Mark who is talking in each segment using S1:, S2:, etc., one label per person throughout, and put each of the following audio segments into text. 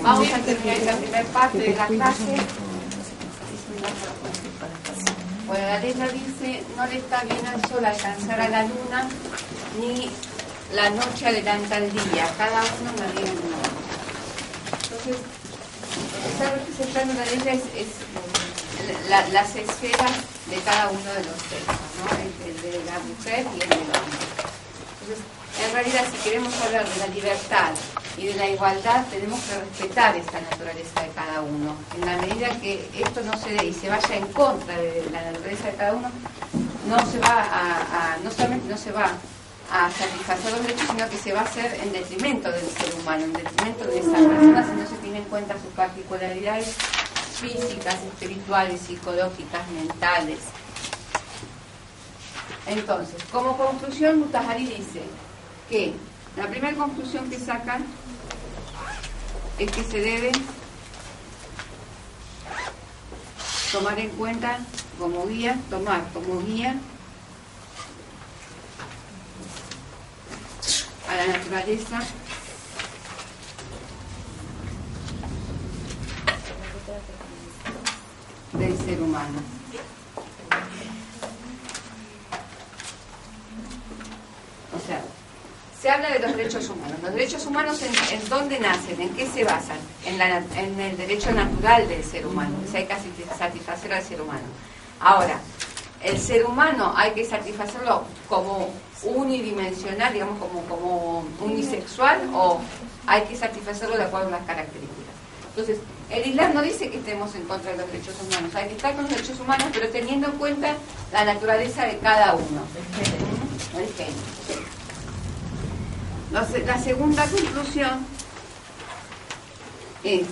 S1: Vamos a terminar esta primera parte de la clase. Bueno, la letra dice: no le está bien al sol alcanzar a la luna, ni la noche adelanta el día, cada uno una día en una hora. Entonces, está representando la letra es las esferas de cada uno de los sexos, ¿no? El de la mujer y el del hombre. Entonces, en realidad, si queremos hablar de la libertad y de la igualdad, tenemos que respetar esta naturaleza de cada uno. En la medida que esto no se dé y se vaya en contra de la naturaleza de cada uno, no solamente no se va a satisfacer los derechos, sino que se va a hacer en detrimento del ser humano, en detrimento de esa persona, si no se tiene en cuenta sus particularidades físicas, espirituales, psicológicas, mentales. Entonces, como conclusión, Mutahari dice que la primera conclusión que sacan es que se debe tomar en cuenta tomar como guía a la naturaleza del ser humano. O sea, se habla de los derechos humanos. Los derechos humanos, ¿en dónde nacen? ¿En qué se basan? En el derecho natural del ser humano. O sea, hay que satisfacer al ser humano. Ahora, el ser humano hay que satisfacerlo como unidimensional, digamos, como unisexual, o hay que satisfacerlo de acuerdo a las características. Entonces, el Islam no dice que estemos en contra de los derechos humanos. Hay que estar con los derechos humanos, pero teniendo en cuenta la naturaleza de cada uno. El género. La segunda conclusión es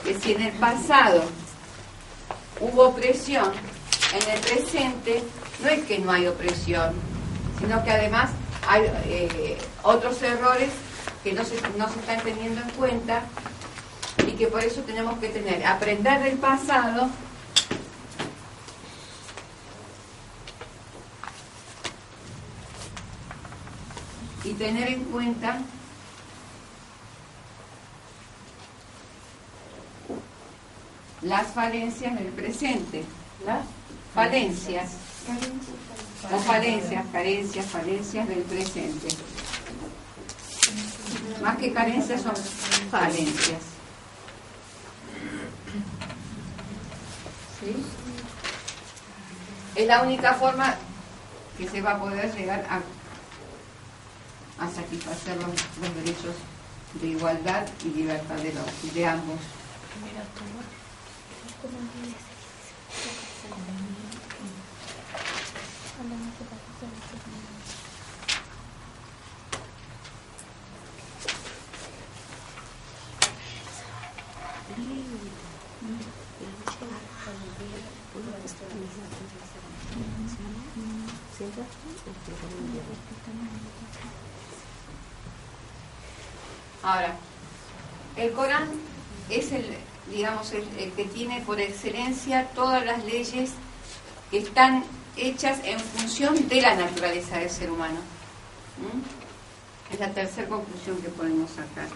S1: que si en el pasado hubo opresión, en el presente no es que no hay opresión, sino que además hay otros errores que no se están teniendo en cuenta, y que por eso tenemos que aprender del pasado y tener en cuenta las falencias del presente. Las falencias del presente. Más que carencias, son falencias. ¿Sí? Es la única forma que se va a poder llegar a satisfacer los derechos de igualdad y libertad de ambos. Ahora, el Corán es el que tiene por excelencia todas las leyes que están hechas en función de la naturaleza del ser humano. Es la tercera conclusión que podemos sacar.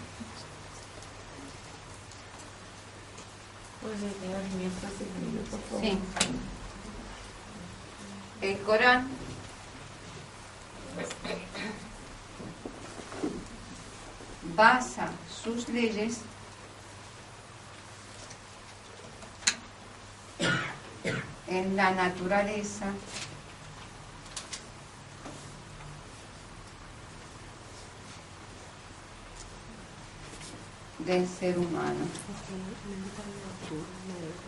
S1: Sí. El Corán basa sus leyes en la naturaleza del ser humano.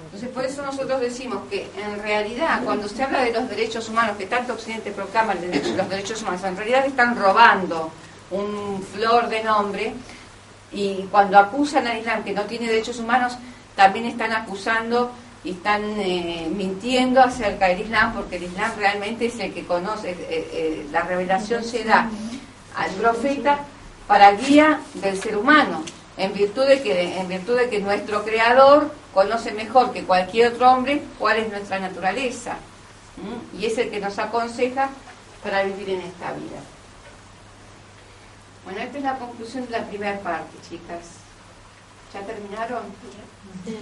S1: Entonces, por eso nosotros decimos que en realidad, cuando se habla de los derechos humanos, que tanto Occidente proclama los derechos humanos, en realidad están robando un flor de nombre, y cuando acusan al Islam que no tiene derechos humanos, también están acusando y están mintiendo acerca del Islam, porque el Islam realmente es el que conoce, la revelación se da al profeta para guía del ser humano, en virtud de que nuestro Creador conoce mejor que cualquier otro hombre cuál es nuestra naturaleza, y es el que nos aconseja para vivir en esta vida. Bueno, esta es la conclusión de la primera parte, chicas. ¿Ya terminaron?
S2: Sí.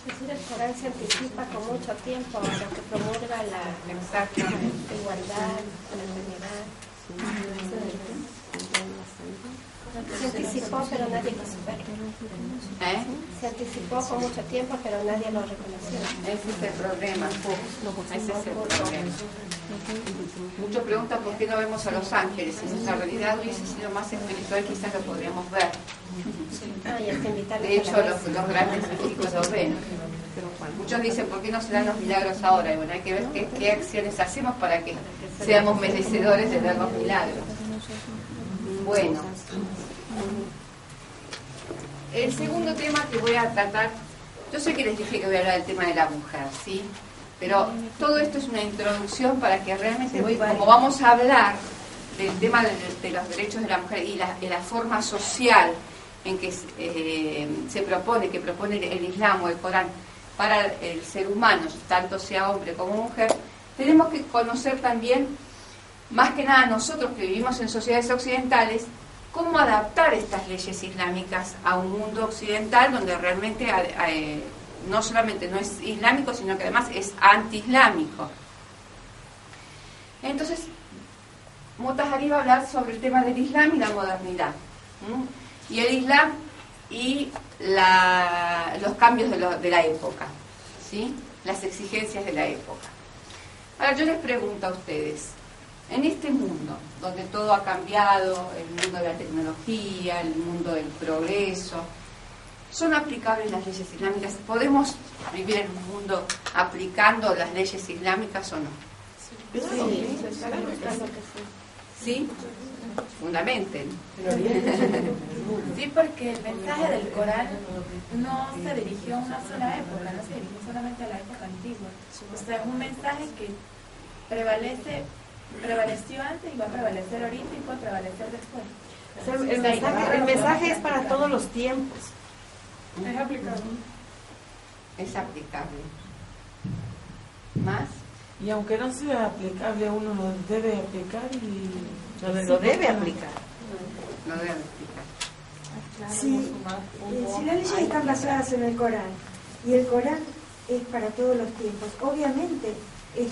S3: Es decir, el Corán se anticipa con mucho tiempo a lo que promulga la igualdad, la enfermedad. Se anticipó, pero nadie lo superó. Se anticipó con mucho tiempo, pero nadie lo reconoció.
S1: Ese es el problema. Ese es el problema. Muchos preguntan por qué no vemos a los ángeles. Si nuestra realidad hubiese sido más espiritual, quizás lo podríamos ver.
S3: Y hay que invitarlos.
S1: De hecho, los grandes místicos lo ven. Muchos dicen, ¿por qué no se dan los milagros ahora? Y bueno, hay que ver qué acciones hacemos para que seamos merecedores de ver los milagros. Bueno, el segundo tema que voy a tratar, yo sé que les dije que voy a hablar del tema de la mujer, ¿sí? Pero todo esto es una introducción para que realmente, como vamos a hablar del tema de los derechos de la mujer y la forma social en que se propone, que propone el Islam o el Corán para el ser humano, tanto sea hombre como mujer, tenemos que conocer también, más que nada nosotros que vivimos en sociedades occidentales, cómo adaptar estas leyes islámicas a un mundo occidental donde realmente no solamente no es islámico, sino que además es anti-islámico. Entonces, Motahari va a hablar sobre el tema del Islam y la modernidad. Y el Islam y los cambios de la época, ¿sí? Las exigencias de la época. Ahora yo les pregunto a ustedes, en este mundo donde todo ha cambiado, el mundo de la tecnología, el mundo del progreso, ¿son aplicables las leyes islámicas? ¿Podemos vivir en un mundo aplicando las leyes islámicas o no? ¿Sí? Fundamenten.
S2: Sí, porque el mensaje del Corán no se dirigió a una sola época, no se dirigió solamente a la época antigua. O sea, es un mensaje que prevaleció antes y va a prevalecer ahorita y puede prevalecer después.
S3: El mensaje es para todos los tiempos.
S2: Es aplicable.
S1: Es aplicable. ¿Más?
S4: Y aunque no sea aplicable, uno lo debe aplicar y...
S3: Lo debe aplicar.
S1: Lo debe aplicar.
S5: Si las leyes están basadas en el Corán y el Corán es para todos los tiempos, obviamente...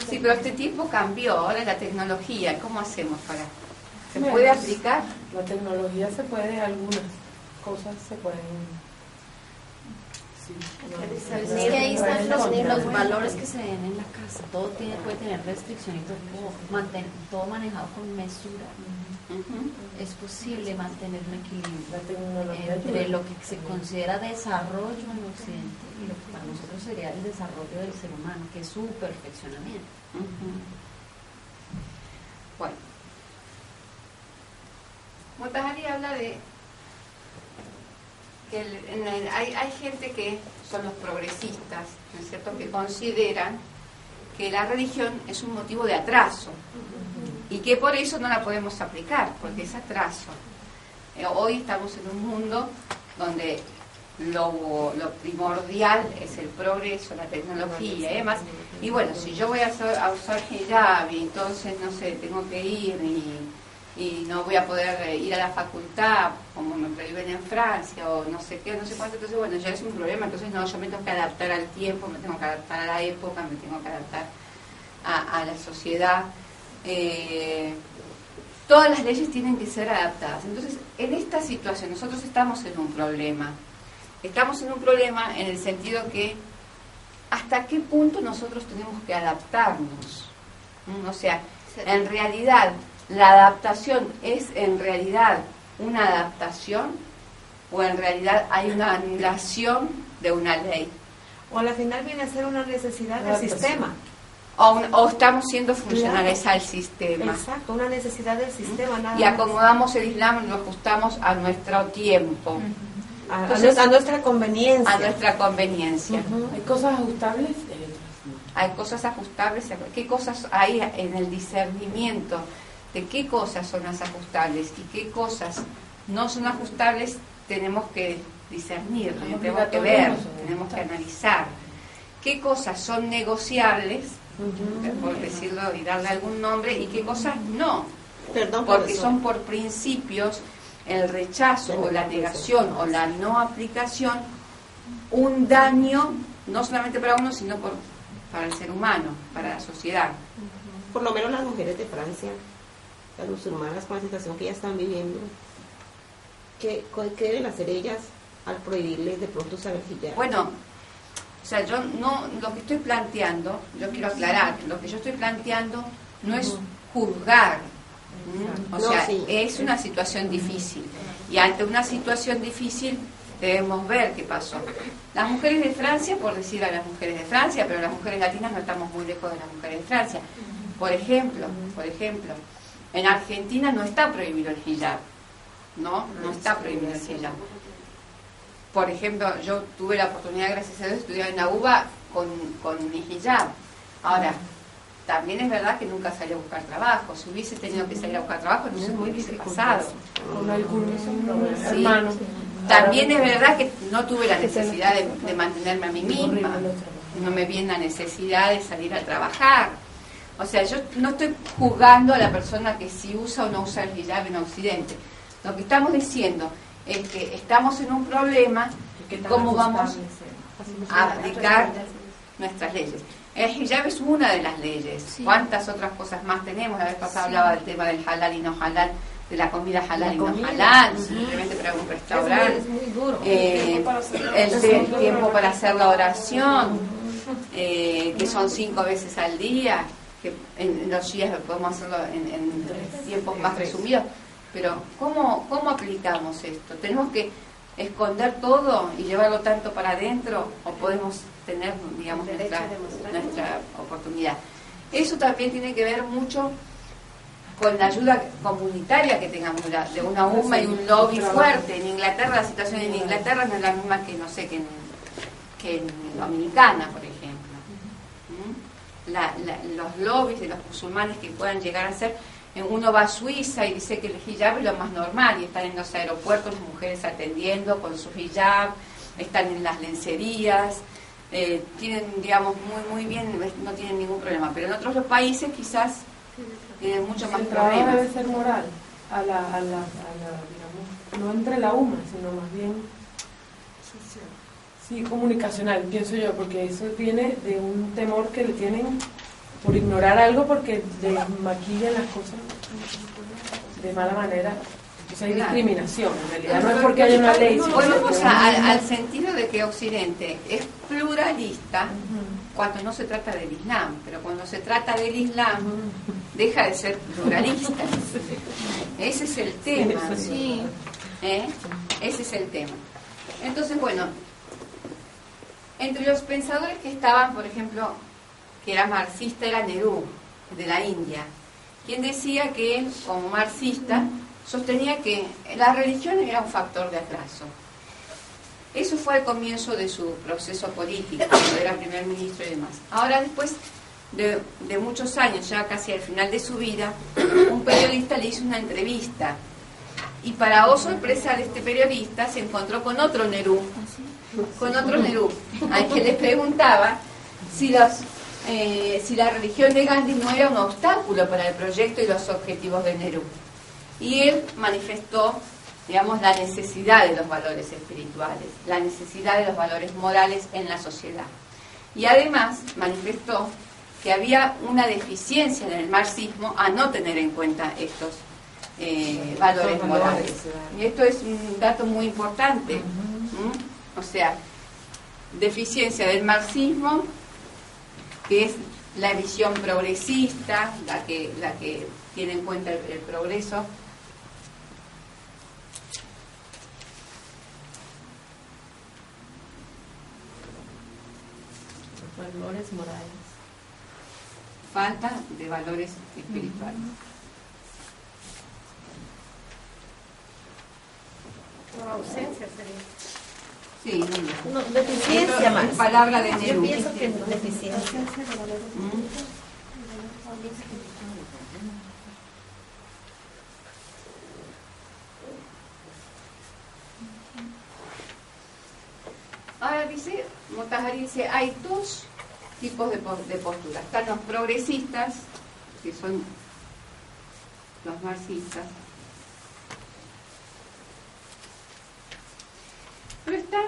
S1: Sí, pero este tiempo cambió, ahora la tecnología, ¿cómo hacemos para...? ¿Se puede aplicar?
S4: La tecnología se puede, algunas cosas se pueden...
S6: Es que ahí están los valores que se ven en la casa. Todo puede tener restricción y todo manejado con mesura. Es posible mantener un equilibrio entre lo que se considera desarrollo en Occidente y lo que para nosotros sería el desarrollo del ser humano, que es su perfeccionamiento.
S1: Bueno, Motahari habla de que hay gente que son los progresistas, ¿no es cierto?, que consideran que la religión es un motivo de atraso y que por eso no la podemos aplicar, porque es atraso. Hoy estamos en un mundo donde lo primordial es el progreso, la tecnología y demás. Y bueno, si yo voy a usar hijab y entonces, no sé, tengo que ir y no voy a poder ir a la facultad como me prohíben en Francia o no sé qué, no sé cuánto, entonces bueno, ya es un problema. Entonces no, yo me tengo que adaptar al tiempo, me tengo que adaptar a la época, me tengo que adaptar a la sociedad. Todas las leyes tienen que ser adaptadas. Entonces, en esta situación nosotros estamos en un problema. Estamos en un problema en el sentido que hasta qué punto nosotros tenemos que adaptarnos. O sea, en realidad, la adaptación es en realidad una adaptación o en realidad hay una anulación de una ley.
S3: O al final viene a ser una necesidad del sistema.
S1: O estamos siendo funcionales al sistema.
S3: Exacto, una necesidad del sistema. Nada
S1: y acomodamos el Islam y lo ajustamos a nuestro tiempo.
S3: Entonces, a nuestra conveniencia.
S1: A nuestra conveniencia.
S4: ¿Hay cosas ajustables?
S1: Hay cosas ajustables. ¿Qué cosas hay en el discernimiento de qué cosas son las ajustables y qué cosas no son ajustables? Tenemos que discernir, tenemos que ver, tenemos que analizar. qué cosas son negociables, por decirlo y darle algún nombre, y qué cosas no.
S7: Perdón,
S1: Porque
S7: profesor.
S1: son por principios el rechazo o la negación o la no aplicación un daño no solamente para uno, sino para el ser humano, para la sociedad.
S7: Por lo menos las mujeres de Francia, las musulmanas, con la situación que ellas están viviendo, ¿qué deben hacer ellas al prohibirles de pronto usar el hijab?
S1: Bueno, o sea, yo no, lo que estoy planteando, yo quiero aclarar, lo que yo estoy planteando no es juzgar, o
S7: No,
S1: sea,
S7: sí.
S1: es una situación difícil, y ante una situación difícil debemos ver qué pasó. Las mujeres de Francia, por decir a las mujeres de Francia, pero las mujeres latinas no estamos muy lejos de las mujeres de Francia. Por ejemplo, en Argentina no está prohibido el hijab, no está prohibido el hijab. Por ejemplo, yo tuve la oportunidad, gracias a Dios, de estudiar en la UBA con mi hijab. Ahora, también es verdad que nunca salí a buscar trabajo. Si hubiese tenido que salir a buscar trabajo, no sé qué hubiese pasado.
S4: Con algún
S1: Sí.
S4: hermano.
S1: También es verdad que no tuve la necesidad de mantenerme a mí misma. No me vi en la necesidad de salir a trabajar. O sea, yo no estoy juzgando a la persona que si usa o no usa el hijab en Occidente. Lo que estamos diciendo es que estamos en un problema, cómo vamos a aplicar nuestras leyes. El hijab es una de las leyes.
S6: Sí.
S1: ¿Cuántas otras cosas más tenemos? La vez pasada hablaba del tema del halal y no halal, de la comida halal y no halal, simplemente para un restaurante.
S3: Es muy duro.
S1: El tiempo para hacer la oración, que son 5 veces al día, que en los días podemos hacerlo en tiempos más resumidos. Pero ¿cómo aplicamos esto? ¿Tenemos que esconder todo y llevarlo tanto para adentro o podemos tener, digamos, nuestra oportunidad? Eso también tiene que ver mucho con la ayuda comunitaria que tengamos de una UMA y un lobby fuerte. En Inglaterra, la situación en Inglaterra no es la misma que, no sé, que en Dominicana, por ejemplo. Los lobbies de los musulmanes que puedan llegar a ser, uno va a Suiza y dice que el hijab es lo más normal y están en los aeropuertos las mujeres atendiendo con su hijab, están en las lencerías, tienen, digamos, muy bien, no tienen ningún problema, pero en otros países quizás tienen mucho más
S4: El trabajo
S1: problemas.
S4: debe ser moral, digamos, no entre la UMA, sino más bien sí, comunicacional, pienso yo, porque eso viene de un temor que le tienen por ignorar algo, porque les maquillan las cosas de mala manera. Entonces hay discriminación, en realidad no es porque haya una ley. sino
S1: Volvemos
S4: porque-
S1: al sentido de que Occidente es pluralista cuando no se trata del Islam, pero cuando se trata del Islam deja de ser pluralista. Ese es el tema.
S6: Sí.
S1: Ese es el tema. Entonces, bueno, entre los pensadores que estaban, por ejemplo, que era marxista, era Nehru, de la India, quien decía que él, como marxista, sostenía que la religión era un factor de atraso. Eso fue al comienzo de su proceso político, cuando era primer ministro y demás. Ahora, después de muchos años, ya casi al final de su vida, un periodista le hizo una entrevista. Y para sorpresa de este periodista, se encontró con otro Nehru, al que le preguntaba si la religión de Gandhi no era un obstáculo para el proyecto y los objetivos de Nehru. Y él manifestó, digamos, la necesidad de los valores espirituales, la necesidad de los valores morales en la sociedad. Y además manifestó que había una deficiencia en el marxismo a no tener en cuenta estos valores morales. Y esto es un dato muy importante. O sea, deficiencia del marxismo, que es la visión progresista, la que tiene en cuenta el progreso.
S6: Valores morales.
S1: Falta de valores espirituales.
S3: O ausencia sería.
S1: Sí,
S7: No, deficiencia más.
S1: palabra de
S7: Yo
S1: Nehru.
S7: pienso que deficiencia.
S1: Ahora dice Mutahari dice, hay dos tipos de posturas. Están los progresistas, que son los marxistas, pero están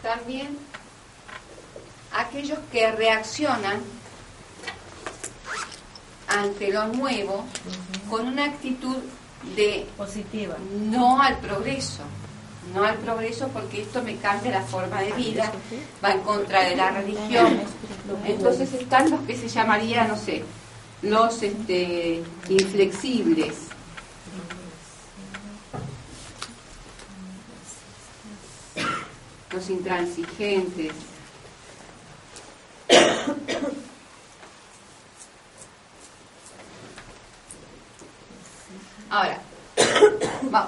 S1: también aquellos que reaccionan ante lo nuevo con una actitud de
S6: positiva,
S1: no al progreso, porque esto me cambia la forma de vida, va en contra de la religión. Entonces están los que se llamarían, no sé, los inflexibles, los intransigentes. Ahora,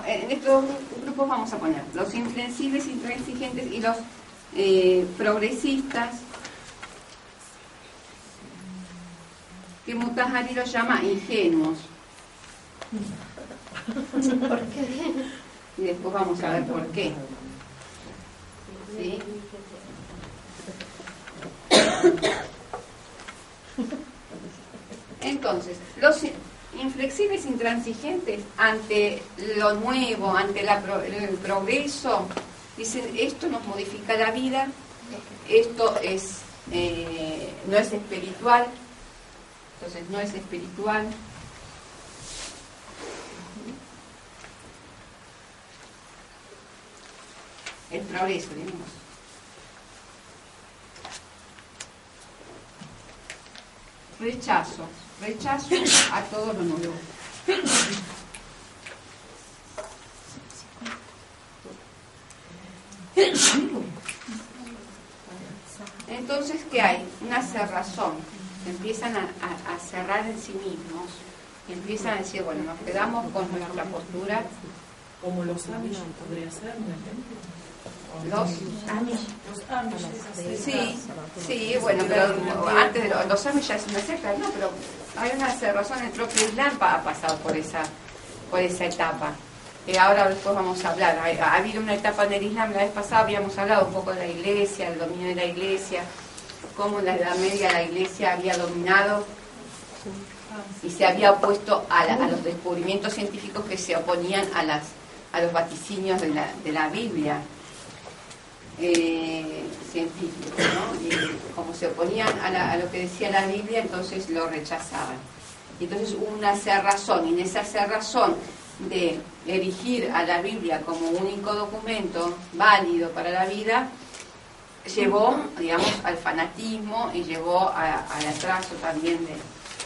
S1: en estos grupos vamos a poner los inflexibles, intransigentes y los progresistas, que Mutahari los llama ingenuos.
S3: ¿Por qué?
S1: Y después vamos a ver por qué. ¿Sí? Entonces, los inflexibles, intransigentes ante lo nuevo, ante el progreso, dicen, esto nos modifica la vida, esto es no es espiritual, entonces no es espiritual. El progreso, digamos. Rechazo a todo lo nuevo. Entonces, ¿qué hay? Una cerrazón. Empiezan a cerrar en sí mismos. Empiezan a decir, bueno, nos quedamos con nuestra postura.
S4: Como los Amish, podría ser, por ejemplo.
S1: Los
S4: Amish.
S1: Sí, bueno, pero antes de los Amish ya es una secta, ¿no? Pero hay una cerrazón, el propio Islam ha pasado por esa etapa. Ahora después vamos a hablar. Ha habido una etapa en el Islam, la vez pasada habíamos hablado un poco de la iglesia, el dominio de la iglesia, cómo en la Edad Media la iglesia había dominado y se había opuesto a los descubrimientos científicos que se oponían a los vaticinios de la Biblia científicos, ¿no? Y como se oponían a lo que decía la Biblia, entonces lo rechazaban. Y entonces hubo una cerrazón, y en esa cerrazón de erigir a la Biblia como único documento válido para la vida, llevó, digamos, al fanatismo y llevó al atraso también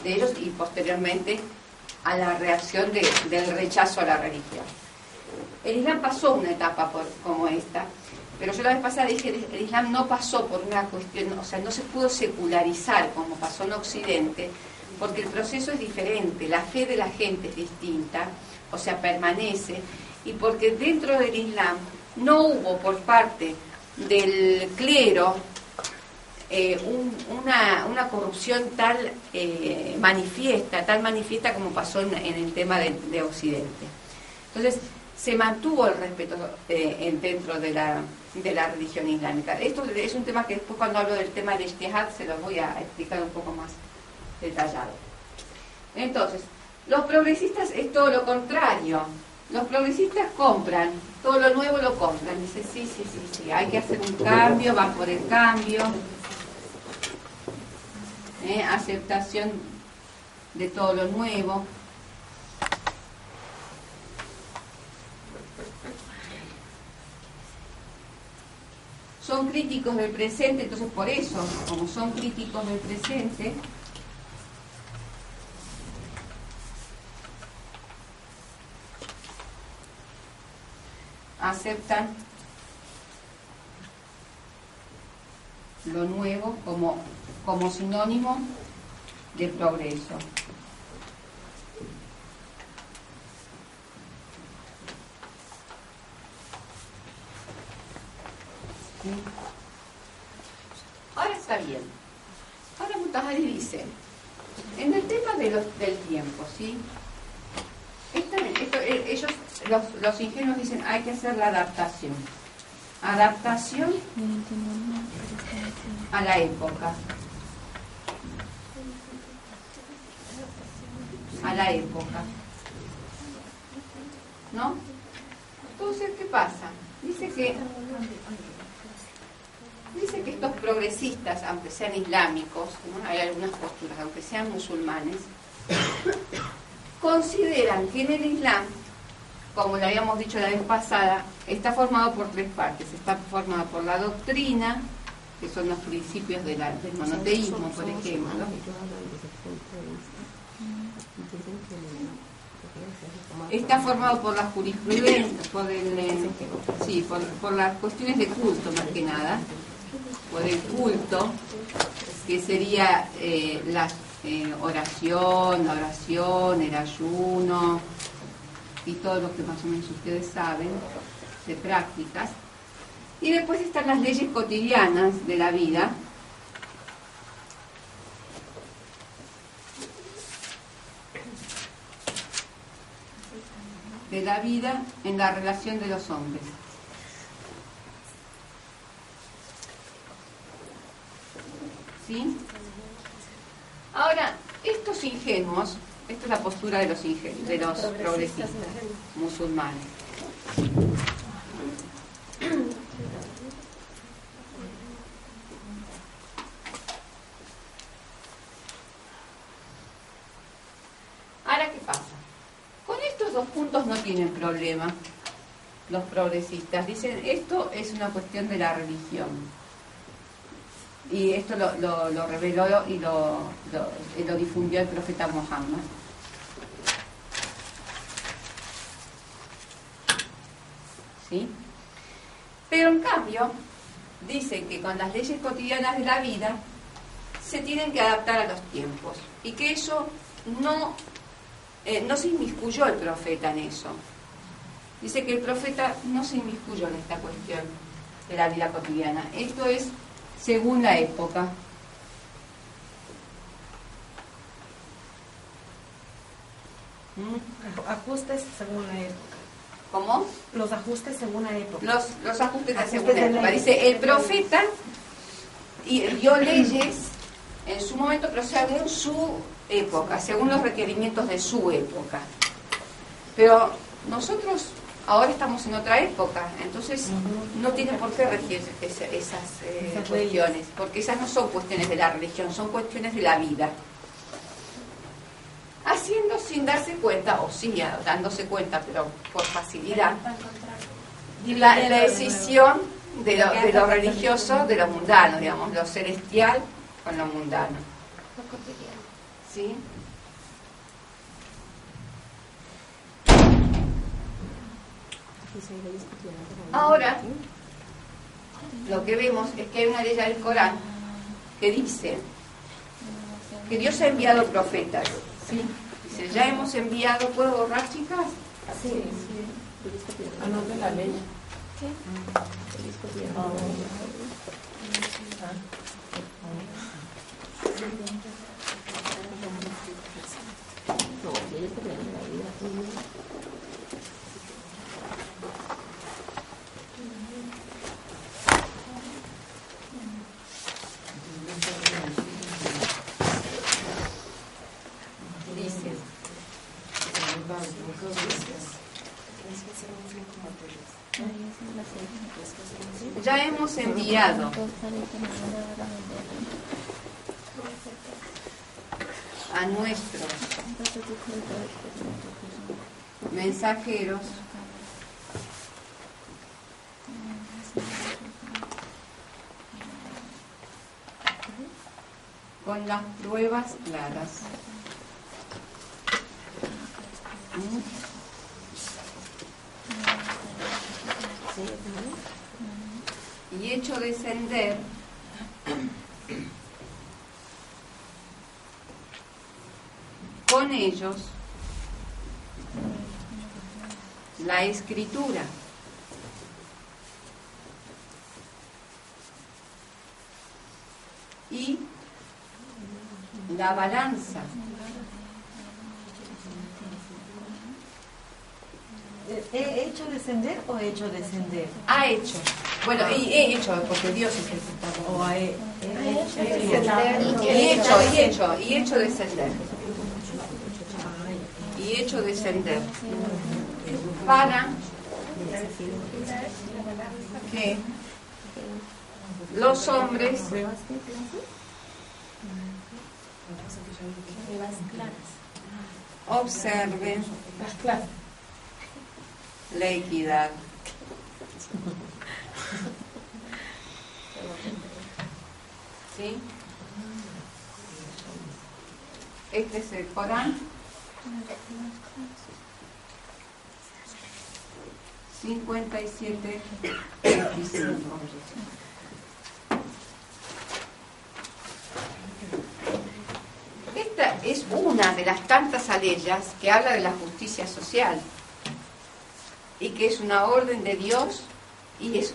S1: de ellos y posteriormente a la reacción del rechazo a la religión. El Islam pasó una etapa como esta, pero yo la vez pasada dije que el Islam no pasó por una cuestión, o sea, no se pudo secularizar como pasó en Occidente, porque el proceso es diferente, la fe de la gente es distinta, o sea, permanece, y porque dentro del Islam no hubo por parte del clero una corrupción tal manifiesta como pasó en el tema de Occidente. Entonces, se mantuvo el respeto dentro de la religión islámica. Esto es un tema que después, cuando hablo del tema del ijtihad, se los voy a explicar un poco más detallado. Entonces, los progresistas es todo lo contrario. Los progresistas compran, todo lo nuevo lo compran. Dicen, sí, hay que hacer un cambio, van por el cambio. Aceptación de todo lo nuevo. Son críticos del presente, entonces por eso, como son críticos del presente, aceptan lo nuevo como sinónimo de progreso. ¿Sí? Ahora está bien. Ahora Mutahari dice, en el tema del tiempo, ¿sí? Ellos, los ingenuos, dicen, hay que hacer la adaptación. Adaptación a la época. A la época. ¿No? Entonces, ¿qué pasa? Dice que estos progresistas, aunque sean islámicos, ¿no? Hay algunas posturas, aunque sean musulmanes, consideran que en el Islam, como lo habíamos dicho la vez pasada, está formado por tres partes. Está formado por la doctrina, que son los principios del monoteísmo, por ejemplo. Está formado por la jurisprudencia, por las cuestiones de culto, más que nada, por el culto, que sería la oración, el ayuno y todo lo que más o menos ustedes saben de prácticas. Y después están las leyes cotidianas de la vida, en la relación de los hombres. ¿Sí? Ahora, estos ingenuos, esta es la postura de los progresistas musulmanes. Ahora, ¿qué pasa? Con estos dos puntos no tienen problema los progresistas. Dicen, esto es una cuestión de la religión. Y esto lo reveló y lo difundió el profeta Muhammad. ¿Sí? Pero en cambio, dicen que con las leyes cotidianas de la vida se tienen que adaptar a los tiempos. Y que eso no se inmiscuyó el profeta en eso. Dice que el profeta no se inmiscuyó en esta cuestión de la vida cotidiana. Esto es según la época.
S8: Ajustes según la época.
S1: ¿Cómo?
S8: Los ajustes según la época.
S1: Los ajustes según la época. Dice, el profeta dio leyes en su momento, pero según su época, según los requerimientos de su época. Pero nosotros ahora estamos en otra época, entonces no tiene por qué regir esas cuestiones, porque esas no son cuestiones de la religión, son cuestiones de la vida. Haciendo sin darse cuenta, o sí, dándose cuenta, pero por facilidad, la decisión de lo religioso, de lo mundano, digamos, lo celestial con lo mundano. ¿Sí? Ahora, lo que vemos es que hay una ley del Corán que dice que Dios ha enviado profetas. ¿Sí? Dice, ya hemos enviado. ¿Puedo borrar, chicas?
S4: Sí. Anote la ley.
S6: ¿Qué?
S1: Ya hemos enviado a nuestros mensajeros con las pruebas claras. Y hecho descender con ellos la escritura y la balanza.
S8: ¿He hecho descender o he hecho descender?
S1: Ha hecho. Bueno, he hecho, porque Dios es el que está.
S8: O a él.
S1: Y hecho descender. Y hecho descender. Para que los hombres observen la equidad. ¿Sí? Este es el Corán 57:25. Esta es una de las tantas aleyas que habla de la justicia social y que es una orden de Dios, y es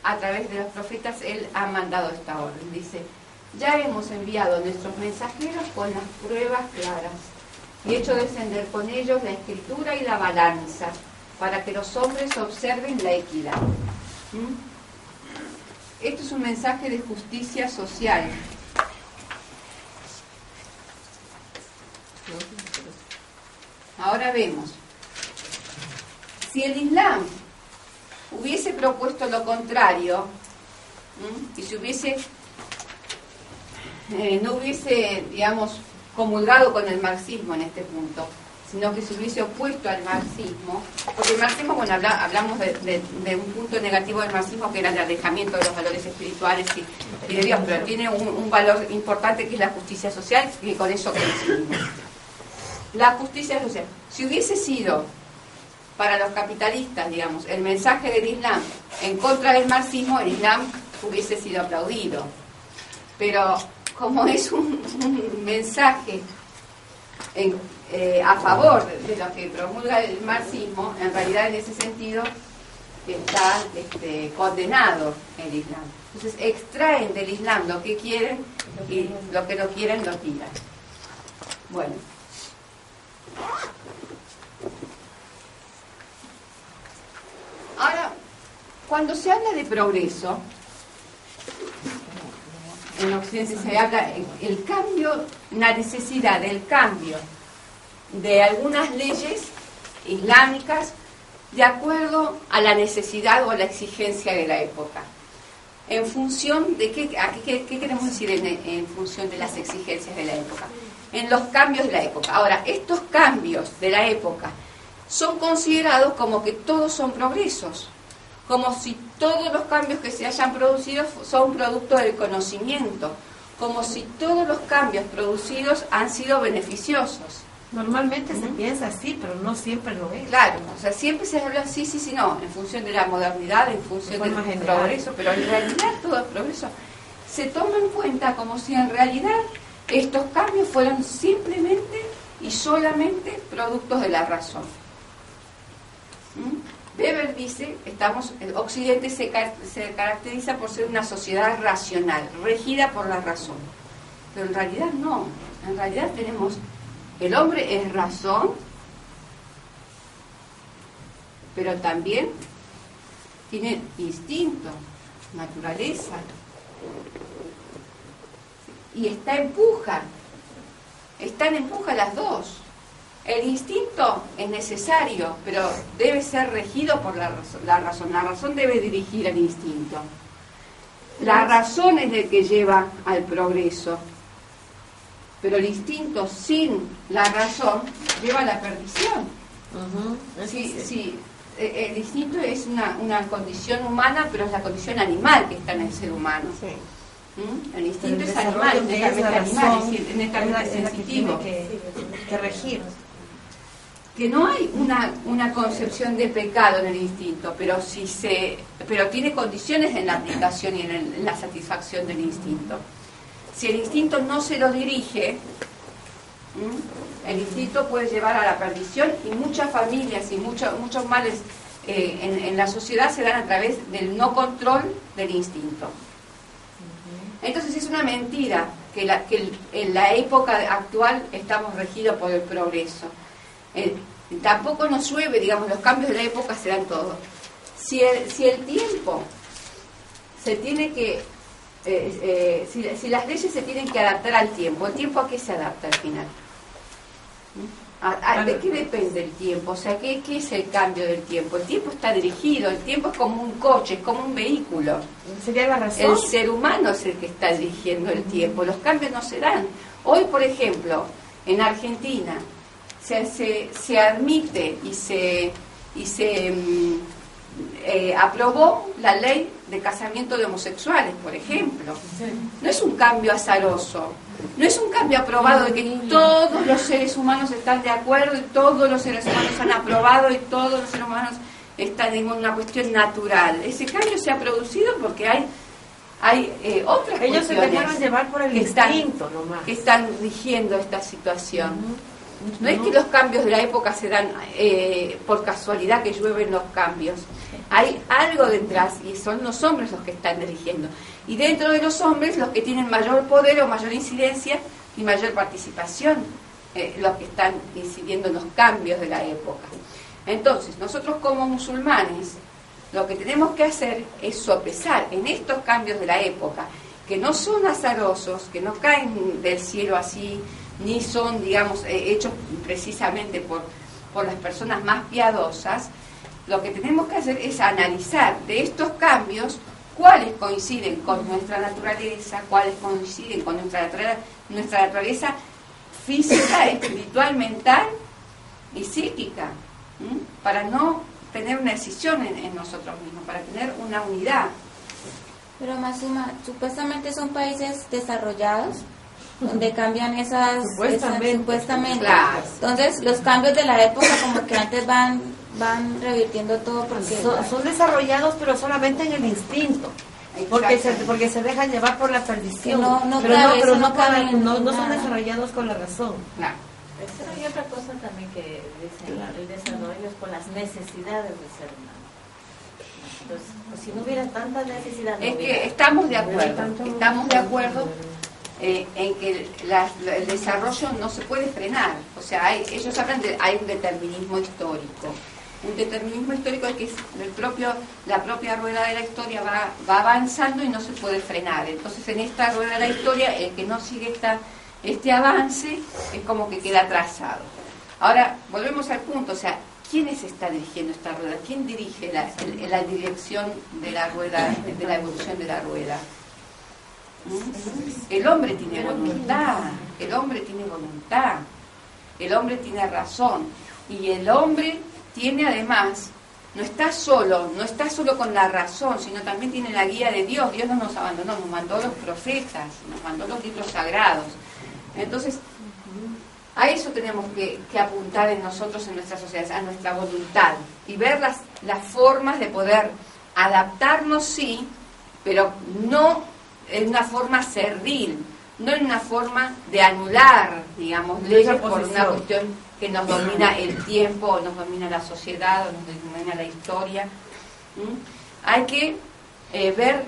S1: a través de los profetas Él ha mandado esta orden. Dice: ya hemos enviado a nuestros mensajeros con las pruebas claras y hecho descender con ellos la escritura y la balanza para que los hombres observen la equidad. Esto es un mensaje de justicia social. Ahora vemos, si el Islam hubiese propuesto lo contrario, y si no hubiese, digamos, comulgado con el marxismo en este punto, sino que se hubiese opuesto al marxismo, porque el marxismo, bueno, hablamos de un punto negativo del marxismo, que era el alejamiento de los valores espirituales y de Dios, pero tiene un valor importante que es la justicia social, que con eso coincidimos. La justicia social, si hubiese sido para los capitalistas, digamos, el mensaje del Islam en contra del marxismo, el Islam hubiese sido aplaudido. Pero como es un mensaje a favor de lo que promulga el marxismo, en realidad en ese sentido está condenado el Islam. Entonces extraen del Islam lo que quieren y lo que no quieren lo tiran. Bueno. Ahora, cuando se habla de progreso, en Occidente se habla el cambio, la necesidad del cambio de algunas leyes islámicas de acuerdo a la necesidad o a la exigencia de la época. En función de qué queremos decir en función de las exigencias de la época. En los cambios de la época. Ahora, estos cambios de la época son considerados como que todos son progresos, como si todos los cambios que se hayan producido son producto del conocimiento, como si todos los cambios producidos han sido beneficiosos.
S8: Normalmente se piensa así, pero no siempre lo es.
S1: Claro, o sea, siempre se habla sí, no, en función de la modernidad, en función del progreso, pero en realidad todo el progreso se toma en cuenta como si en realidad estos cambios fueron simplemente y solamente productos de la razón. Weber dice, el Occidente se caracteriza por ser una sociedad racional, regida por la razón. Pero en realidad no, en realidad tenemos, el hombre es razón, pero también tiene instinto, naturaleza, y están en empuja las dos. El instinto es necesario, pero debe ser regido por la razón. La razón debe dirigir al instinto. La razón es el que lleva al progreso, pero el instinto sin la razón lleva a la perdición. El instinto es una condición humana, pero es la condición animal que está en el ser humano. Sí. El instinto es animal, es netamente sensitivo.
S8: Que regir.
S1: Que no hay una concepción de pecado en el instinto, pero tiene condiciones en la aplicación y en la satisfacción del instinto. Si el instinto no se lo dirige, el instinto puede llevar a la perdición, y muchas familias y muchos males en la sociedad se dan a través del no control del instinto. Entonces es una mentira que en la época actual estamos regidos por el progreso. Tampoco nos llueve, digamos, los cambios de la época se dan todos. Si el tiempo se tiene que, si las leyes se tienen que adaptar al tiempo, ¿el tiempo a qué se adapta al final? ¿De qué depende el tiempo? O sea, ¿qué es el cambio del tiempo? El tiempo está dirigido, el tiempo es como un coche, es como un vehículo.
S8: ¿Sería la razón?
S1: El ser humano es el que está dirigiendo el tiempo, los cambios no se dan. Hoy, por ejemplo, en Argentina se admite y se aprobó la ley de casamiento de homosexuales, por ejemplo. No es un cambio azaroso, no es un cambio aprobado de que todos los seres humanos están de acuerdo y todos los seres humanos han aprobado y todos los seres humanos están en una cuestión natural. Ese cambio se ha producido porque hay otras
S8: Ellos se
S1: cuestiones
S8: dejaron llevar por el instinto nomás.
S1: que están rigiendo esta situación. No es que los cambios de la época se dan por casualidad que llueven los cambios. Hay algo detrás y son los hombres los que están dirigiendo. Y dentro de los hombres los que tienen mayor poder o mayor incidencia y mayor participación, los que están incidiendo en los cambios de la época. Entonces, nosotros como musulmanes, lo que tenemos que hacer es sopesar en estos cambios de la época, que no son azarosos, que no caen del cielo así, ni son, digamos, hechos precisamente por las personas más piadosas. Lo que tenemos que hacer es analizar de estos cambios cuáles coinciden con nuestra naturaleza, cuáles coinciden con nuestra naturaleza física, espiritual, mental y psíquica, para no tener una decisión en nosotros mismos, para tener una unidad.
S9: Pero Masuma, supuestamente son países desarrollados donde cambian esas supuestamente.
S1: Claro.
S9: Entonces los cambios de la época como que antes van revirtiendo todo porque
S8: son desarrollados pero solamente en el instinto, porque se dejan llevar por la perdición, pero no son desarrollados con la razón.
S1: Claro.
S10: Pero hay otra cosa también que dicen, el desarrollo es por las necesidades del ser humano. Entonces, pues, si no hubiera tanta necesidad...
S1: Es que estamos de acuerdo en que el desarrollo no se puede frenar. O sea, ellos hablan hay un determinismo histórico. Un determinismo histórico es que la propia rueda de la historia va avanzando y no se puede frenar. Entonces, en esta rueda de la historia, el que no sigue este avance es como que queda atrasado. Ahora, volvemos al punto, o sea, ¿quién está dirigiendo esta rueda? ¿Quién dirige la dirección de la rueda, de la evolución de la rueda? El hombre tiene voluntad, el hombre tiene razón, y el hombre tiene además, no está solo con la razón, sino también tiene la guía de Dios. Dios no nos abandonó, nos mandó los profetas, nos mandó los libros sagrados. Entonces, a eso tenemos que apuntar en nosotros, en nuestra sociedad, a nuestra voluntad, y ver las formas de poder adaptarnos, sí, pero no en una forma servil, no en una forma de anular, digamos, leyes por una cuestión que nos domina el tiempo, o nos domina la sociedad, o nos domina la historia. Hay que ver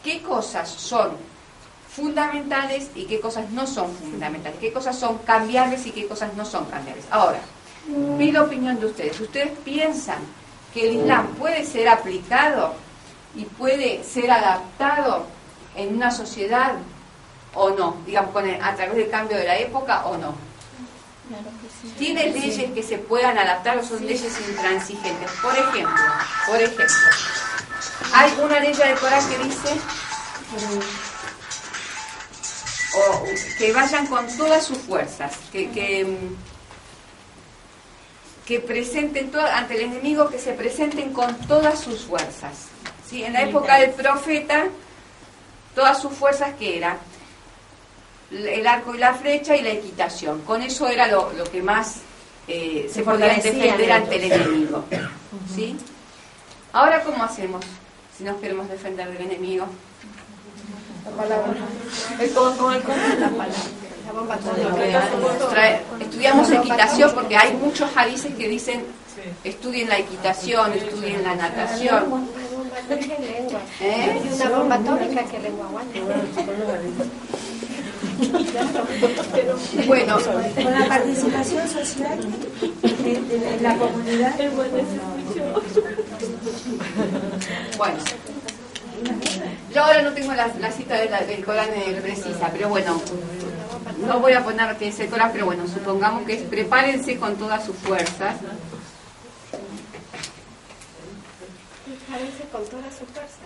S1: qué cosas son fundamentales y qué cosas no son fundamentales, qué cosas son cambiables y qué cosas no son cambiables. Ahora, pido opinión de ustedes. ¿Ustedes piensan que el Islam puede ser aplicado y puede ser adaptado en una sociedad o no? Digamos, a través del cambio de la época o no.
S9: Claro que sí.
S1: ¿Tiene leyes que se puedan adaptar o son leyes intransigentes? Por ejemplo, hay una ley del Corán que dice que vayan con todas sus fuerzas, que presenten ante el enemigo, que se presenten con todas sus fuerzas. ¿Sí? En la época del profeta, todas sus fuerzas, ¿qué era? El arco y la flecha y la equitación. Con eso era lo que más se podía defender ante el enemigo. ¿Sí? Ahora, ¿cómo hacemos si nos queremos defender del enemigo?
S4: La palabra.
S8: Con el Corán, la palabra.
S1: Estudiamos equitación porque hay muchos hadices que dicen estudien la equitación, estudien la natación.
S3: Y una bomba atómica que lengua aguanta.
S1: Bueno,
S5: con la participación social en la comunidad.
S1: Bueno, Yo ahora no tengo la cita del Corán precisa, pero bueno, no voy a poner que es el Corán, pero bueno, supongamos que es prepárense con todas sus fuerzas.
S3: Prepárense con todas sus fuerzas.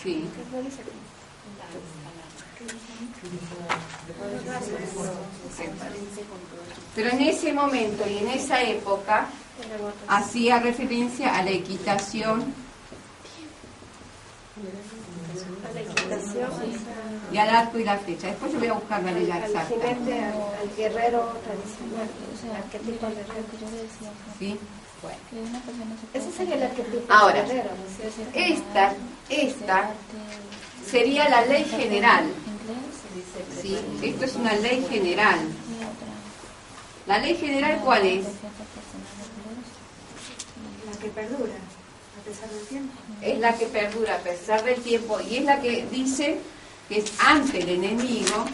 S1: Sí. Pero en ese momento y en esa época hacía referencia a la equitación y al arco y la flecha. Después yo voy a buscar la ley exacta.
S3: Al guerrero tradicional, o sea, arquetipo del guerrero que yo decía.
S1: ¿Sí? Bueno.
S3: Ese sería el arquetipo
S1: Ahora,
S3: del guerrero.
S1: esta sería la ley general. ¿Sí? Esto es una ley general. ¿La ley general cuál es?
S5: La que perdura a pesar del tiempo.
S1: Es la que perdura a pesar del tiempo y es la que dice que es ante el enemigo,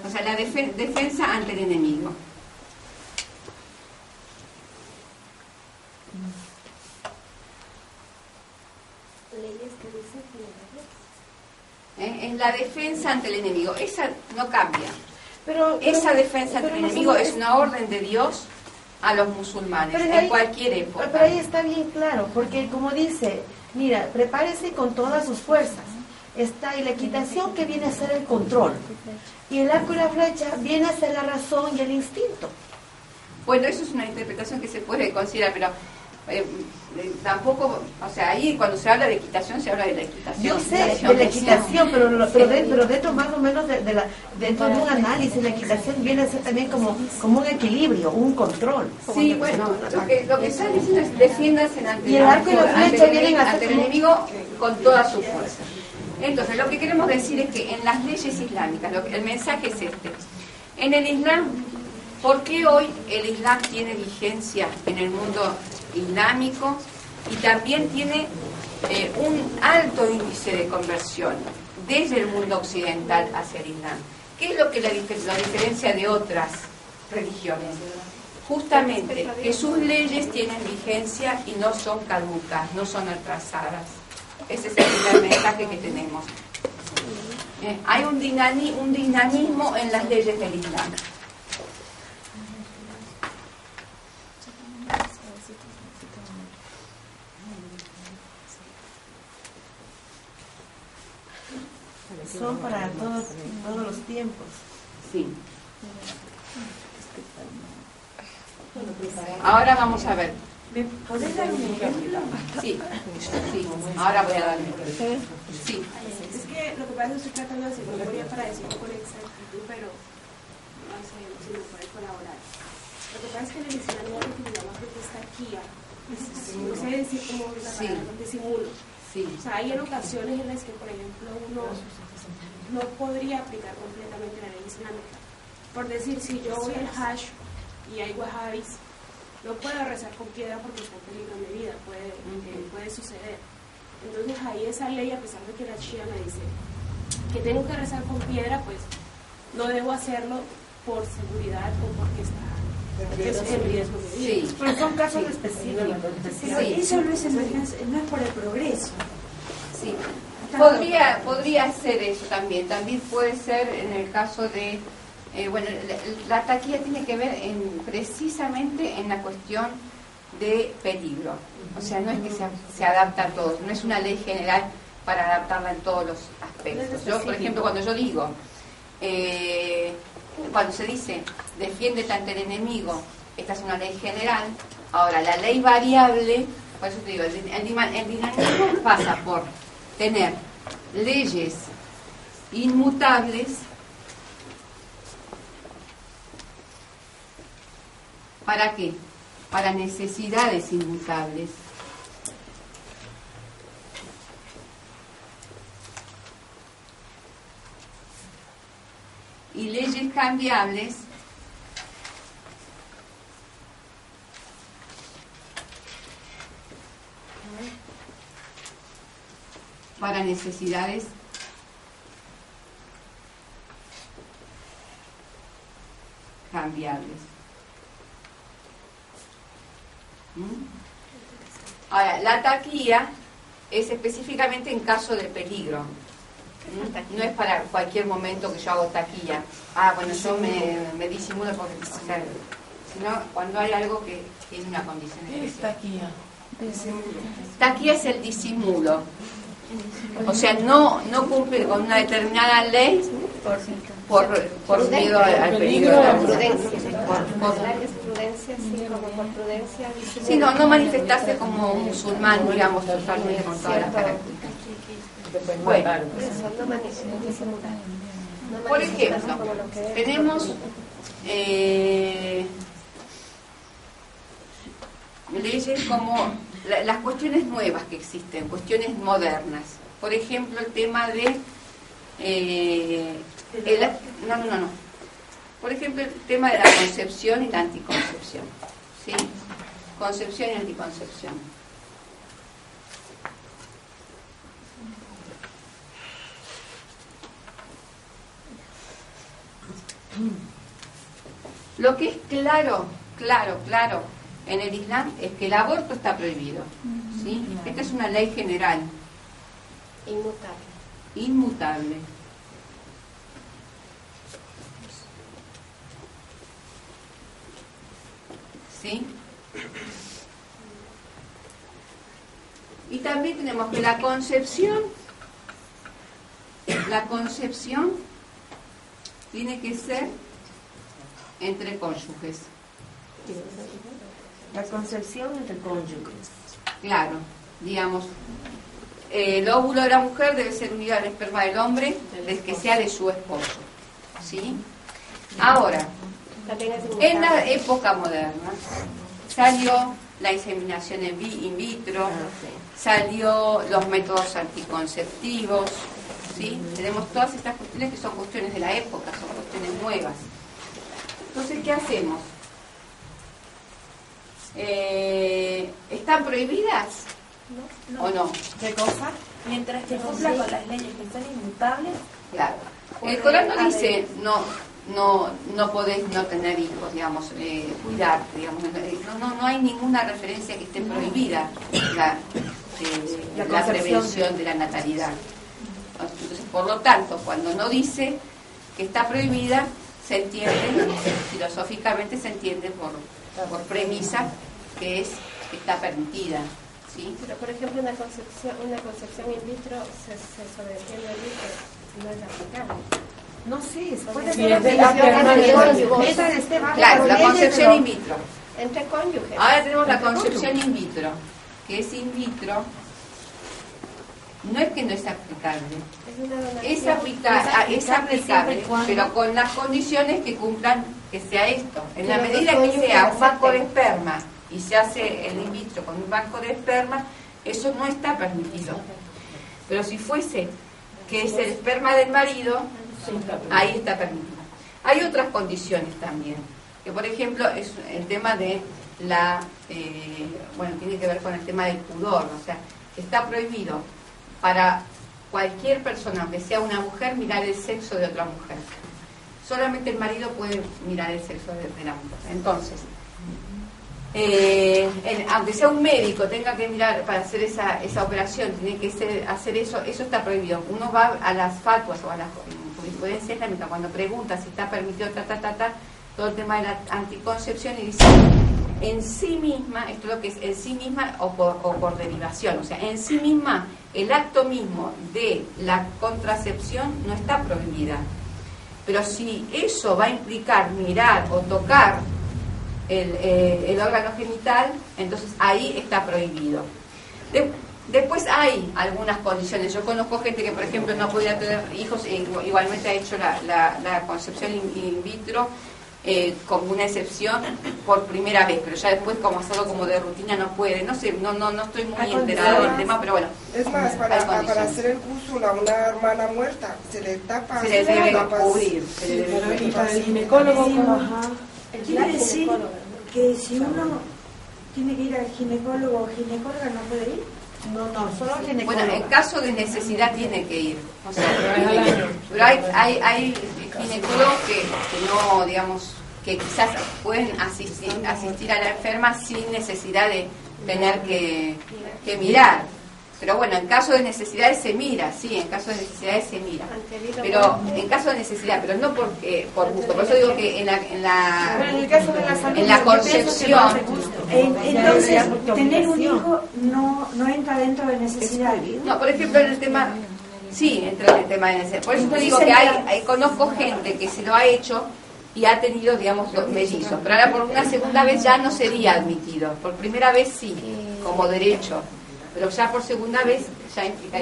S1: o sea, la defensa ante el enemigo.
S3: Leyes que dicen
S1: Es la defensa ante el enemigo. Esa no cambia.
S8: Pero
S1: Esa defensa ante el enemigo es una orden de Dios a los musulmanes en cualquier época.
S8: Pero ahí está bien claro, porque como dice, mira, prepárese con todas sus fuerzas. Está y la equitación que viene a ser el control. Y el arco y la flecha viene a ser la razón y el instinto.
S1: Bueno, eso es una interpretación que se puede considerar, pero tampoco, o sea, ahí cuando se habla de equitación se habla de la equitación.
S8: Yo sé de la equitación, pero dentro más o menos dentro de un análisis, la equitación viene a ser también como un equilibrio, un control.
S1: Sí, bueno, lo que está diciendo es defiéndanse ante
S8: y el arco y la flecha vienen a ser
S1: ante el enemigo con toda su fuerza. Entonces, lo que queremos decir es que en las leyes islámicas, el mensaje es este. En el Islam, ¿por qué hoy el Islam tiene vigencia en el mundo islámico y también tiene un alto índice de conversión desde el mundo occidental hacia el Islam? ¿Qué es lo que la diferencia de otras religiones? Justamente que sus leyes tienen vigencia y no son caducas, no son atrasadas. Ese es el primer mensaje que tenemos. Hay un dinamismo en las leyes del Islam.
S8: Son para todos los tiempos.
S1: Sí. Ahora vamos a ver.
S5: ¿Me podés dar un ejemplo?
S1: Sí, sí. Ahora voy a dar un ejemplo. Sí.
S11: Es que lo que pasa es que estoy tratando de hacer memoria para decirlo con exactitud, pero no sé si me puede colaborar. Lo que pasa es que en el Islam no definimos lo que está aquí. No sé decir cómo es la palabra, disimulo.
S1: Sí.
S11: O sea, hay en ocasiones en las que, por ejemplo, uno no podría aplicar completamente la ley islámica. Por decir, si yo voy al Hajj y hay wahhabis, no puedo rezar con piedra porque está en peligro mi vida, puede suceder. Entonces ahí esa ley, a pesar de que la Shia me dice que tengo que rezar con piedra, pues no debo hacerlo por seguridad o porque es en riesgo de vida.
S1: Sí.
S8: Pero son casos específicos.
S5: Pero eso no es por el progreso.
S1: Sí. Podría ser eso también. También puede ser en el caso de... bueno, la taquilla tiene que ver precisamente en la cuestión de peligro. O sea, no es que se adapta a todos, no es una ley general para adaptarla en todos los aspectos. Yo, por ejemplo, cuando yo digo, cuando se dice, defiéndete ante el enemigo, esta es una ley general. Ahora, la ley variable, por eso te digo, el dinamismo pasa por tener leyes inmutables. ¿Para qué? Para necesidades inmutables. Y leyes cambiables para necesidades cambiables. Ahora, la taquía es específicamente en caso de peligro. No es para cualquier momento que yo hago taquilla. Bueno, yo me disimulo porque sino cuando hay algo que tiene una condición especial.
S2: ¿Qué es taquilla?
S1: Taquilla es el disimulo. O sea, no cumplir con una determinada ley por miedo al peligro.
S3: Prudencia, sí, como por prudencia.
S1: Sí, no manifestarse como un musulmán, digamos, totalmente con todas las características. Bueno, por ejemplo, tenemos leyes como las cuestiones nuevas que existen, cuestiones modernas. Por ejemplo, el tema de Por ejemplo, el tema de la concepción y la anticoncepción. ¿Sí? Concepción y anticoncepción. Lo que es claro en el Islam es que el aborto está prohibido. ¿Sí? Esta es una ley general. Inmutable. ¿Sí? Y también tenemos que la concepción tiene que ser entre cónyuges.
S8: La concepción entre cónyuges.
S1: Claro, digamos, el óvulo de la mujer debe ser unido al esperma del hombre, desde que sea de su esposo. ¿Sí? Ahora, en la época moderna salió la inseminación in vitro, salió los métodos anticonceptivos, ¿sí? Tenemos todas estas cuestiones que son cuestiones de la época, son cuestiones nuevas. Entonces, ¿qué hacemos? ¿Están prohibidas? ¿O no?
S2: ¿Qué cosa? Mientras que cumpla con las leyes que son inmutables.
S1: Claro. El Corán no dice no podés no tener hijos, digamos, cuidarte, digamos. No hay ninguna referencia que esté prohibida la prevención de la natalidad. Entonces, por lo tanto, cuando no dice que está prohibida, se entiende, filosóficamente se entiende por premisa que está permitida. ¿Sí?
S3: Pero, por ejemplo, una concepción in vitro se sobreentiende allí que no es aplicable.
S8: No sé, se puede
S3: ser
S1: claro, la concepción in vitro.
S3: Entre cónyuges.
S1: Ahora tenemos la concepción in vitro, que es in vitro. No es que no es aplicable, es aplicable, pero con las condiciones que cumplan que sea esto. En la medida que sea un banco de esperma y se hace el in vitro con un banco de esperma, eso no está permitido. Pero si fuese que es el esperma del marido, ahí está permitido. Hay otras condiciones también, que por ejemplo es el tema de tiene que ver con el tema del pudor, o sea, está prohibido para cualquier persona, aunque sea una mujer, mirar el sexo de otra mujer. Solamente el marido puede mirar el sexo de la mujer. Entonces, aunque sea un médico, tenga que mirar para hacer esa operación, tiene que hacer eso está prohibido. Uno va a las fatuas o a las jurisprudencias islámicas cuando pregunta si está permitido todo el tema de la anticoncepción y dice en sí misma, esto es lo que es en sí misma o por derivación, o sea, en sí misma el acto mismo de la contracepción no está prohibida, pero si eso va a implicar mirar o tocar el órgano genital, entonces ahí está prohibido. Después hay algunas condiciones. Yo conozco gente que, por ejemplo, no podía tener hijos e igualmente ha hecho la concepción in vitro como una excepción por primera vez, pero ya después, como hacerlo como de rutina, no puede. No sé, no estoy muy enterada del tema, pero bueno.
S12: Es más, para hacer el curso a una hermana muerta, se le tapa.
S1: Se le debe cubrir.
S4: Y para el ginecólogo,
S5: quiere decir que si uno tiene que ir al ginecólogo o ginecóloga, ¿no puede ir?
S8: No, solo ginecólogo.
S1: Bueno, en caso de necesidad tiene que ir. O sea, pero hay ginecólogos que no, digamos, que quizás pueden asistir a la enferma sin necesidad de tener que mirar. Pero bueno, en caso de necesidades se mira, sí, en caso de necesidades se mira. Pero en caso de necesidad, pero no porque por gusto. Por eso digo que en la concepción.
S5: Entonces, tener un hijo no entra dentro de necesidad.
S1: No, por ejemplo, en el tema, sí, entra en el tema de necesidad. Por eso te digo que conozco gente que se lo ha hecho y ha tenido, digamos, los mellizos. Pero ahora por una segunda vez ya no sería admitido. Por primera vez sí, como derecho. Pero ya por segunda vez ya implica.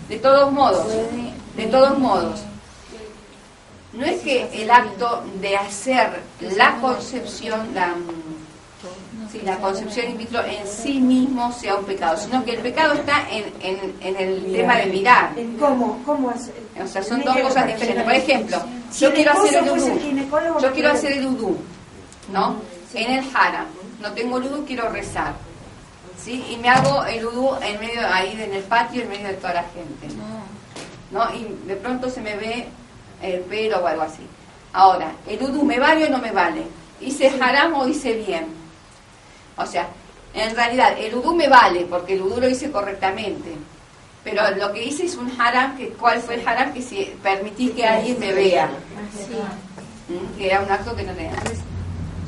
S1: De todos modos, no es que el acto de hacer la concepción, la concepción in vitro en sí mismo sea un pecado, sino que el pecado está en el tema de mirar.
S5: ¿Cómo hacer?
S1: O sea, son dos cosas diferentes. Por ejemplo, yo quiero hacer el udú, ¿no? En el haram, no tengo el udú, quiero rezar. ¿Sí? Y me hago el udú en medio, ahí en el patio, en medio de toda la gente, ¿no? Y de pronto se me ve el pelo o algo así. Ahora, ¿el udú me vale o no me vale? ¿Hice haram o hice bien? O sea, en realidad, el udú me vale, porque el udú lo hice correctamente. Pero lo que hice es un haram, ¿cuál fue el haram? Que si permití que alguien me vea. Que era un acto que no tenía. Entonces,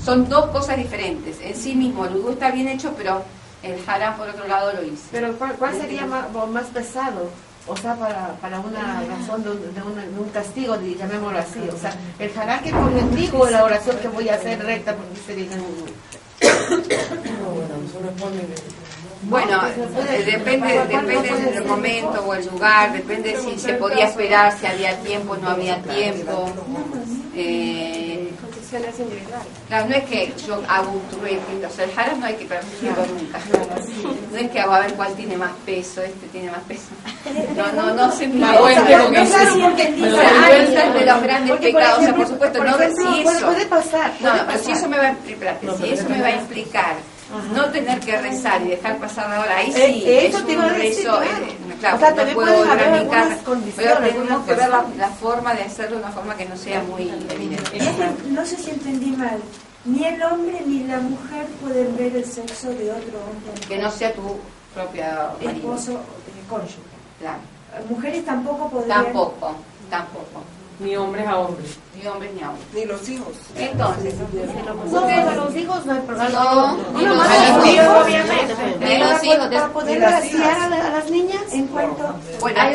S1: son dos cosas diferentes. En sí mismo, el udú está bien hecho, pero el haram por otro lado lo hice.
S8: Pero ¿cuál sería más pesado? O sea, para una razón de un castigo, llamémoslo así. O sea, el haram que contigo la oración que voy a hacer recta porque se dice
S1: bueno, depende del momento o el lugar, depende si se podía esperar, si había tiempo o no había tiempo. Claro, no es que yo hago un trueque, o sea, el haram no hay que permitirlo nunca. No es que hago a ver cuál tiene más peso, este tiene más peso. No se me vergüenza de los grandes pecados, o sea, por supuesto, no si eso.
S8: Puede pasar.
S1: No, pero si eso me va a implicar no tener que rezar y dejar pasar la hora, ahí sí, es un rezo, claro, o sea, no puedo volver a mi casa, pero tenemos que ver la forma de hacerlo de una forma que no sea muy evidente.
S5: No sé si entendí mal, ni el hombre ni la mujer pueden ver el sexo de otro hombre.
S1: Que no sea tu propia
S5: esposo o cónyuge.
S1: Claro.
S5: Mujeres tampoco podrían.
S1: Tampoco.
S4: Ni hombres a hombres.
S1: Ni hombres ni a hombres.
S12: Ni los hijos.
S1: Entonces,
S8: a los hijos no hay problema.
S1: Ni los hijos,
S8: obviamente.
S1: Ni los hijos.
S8: Para poder vaciar a las niñas.
S5: En cuanto.
S1: Bueno,
S9: hay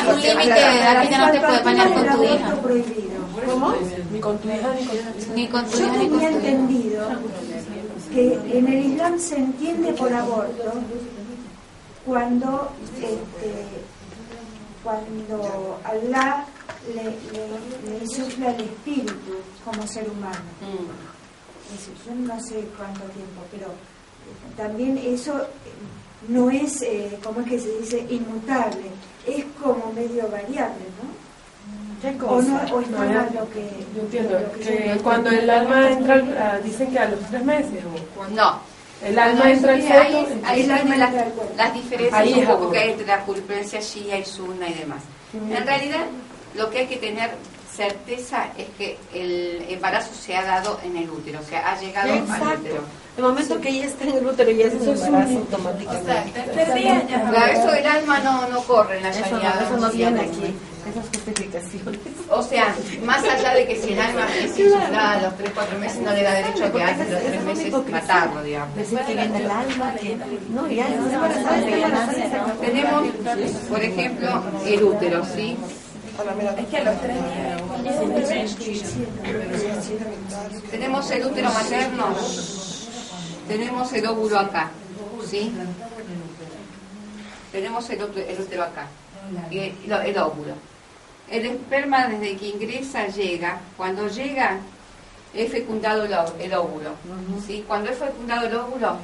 S9: un límite de edad que ya no te puedes bañar con tu hija.
S8: ¿Cómo?
S4: Ni con tu hija
S9: ni con tu
S5: hija.
S9: Yo
S5: tenía entendido que en el Islam se entiende por aborto cuando Allah le insufla el espíritu como ser humano. Yo no sé cuánto tiempo, pero también eso no es, ¿cómo es que se dice? Inmutable, es como medio variable, ¿no?
S4: ¿Qué cosa?
S5: ¿O está mal lo que...?
S4: Yo entiendo, que cuando el alma entra, dicen que a los 3 meses.
S1: No.
S4: El alma entra al feto.
S1: Ahí están las diferencias un poco que hay entre la jurisprudencia shia y sunna y demás. En realidad, lo que hay que tener certeza es que el embarazo se ha dado en el útero, o sea, ha llegado al útero.
S8: El momento que ella está en el útero ya es un embarazo automáticamente.
S1: Claro, eso del alma no corre en la Sharia.
S8: Eso no viene aquí, esas justificaciones.
S1: O sea, más allá de que si el alma es insuflada a los 3-4 meses, no le da derecho a que antes de los 3 meses matarlo, digamos.
S8: Decir que viene el alma, que no, ya es
S1: Tenemos, por ejemplo, el útero, ¿sí?
S2: Es que a los 3 días
S1: tenemos el útero materno, tenemos el óvulo acá, ¿sí? Tenemos el útero acá, el óvulo. El esperma desde que ingresa llega, cuando llega es fecundado el óvulo, ¿sí? Cuando es fecundado el óvulo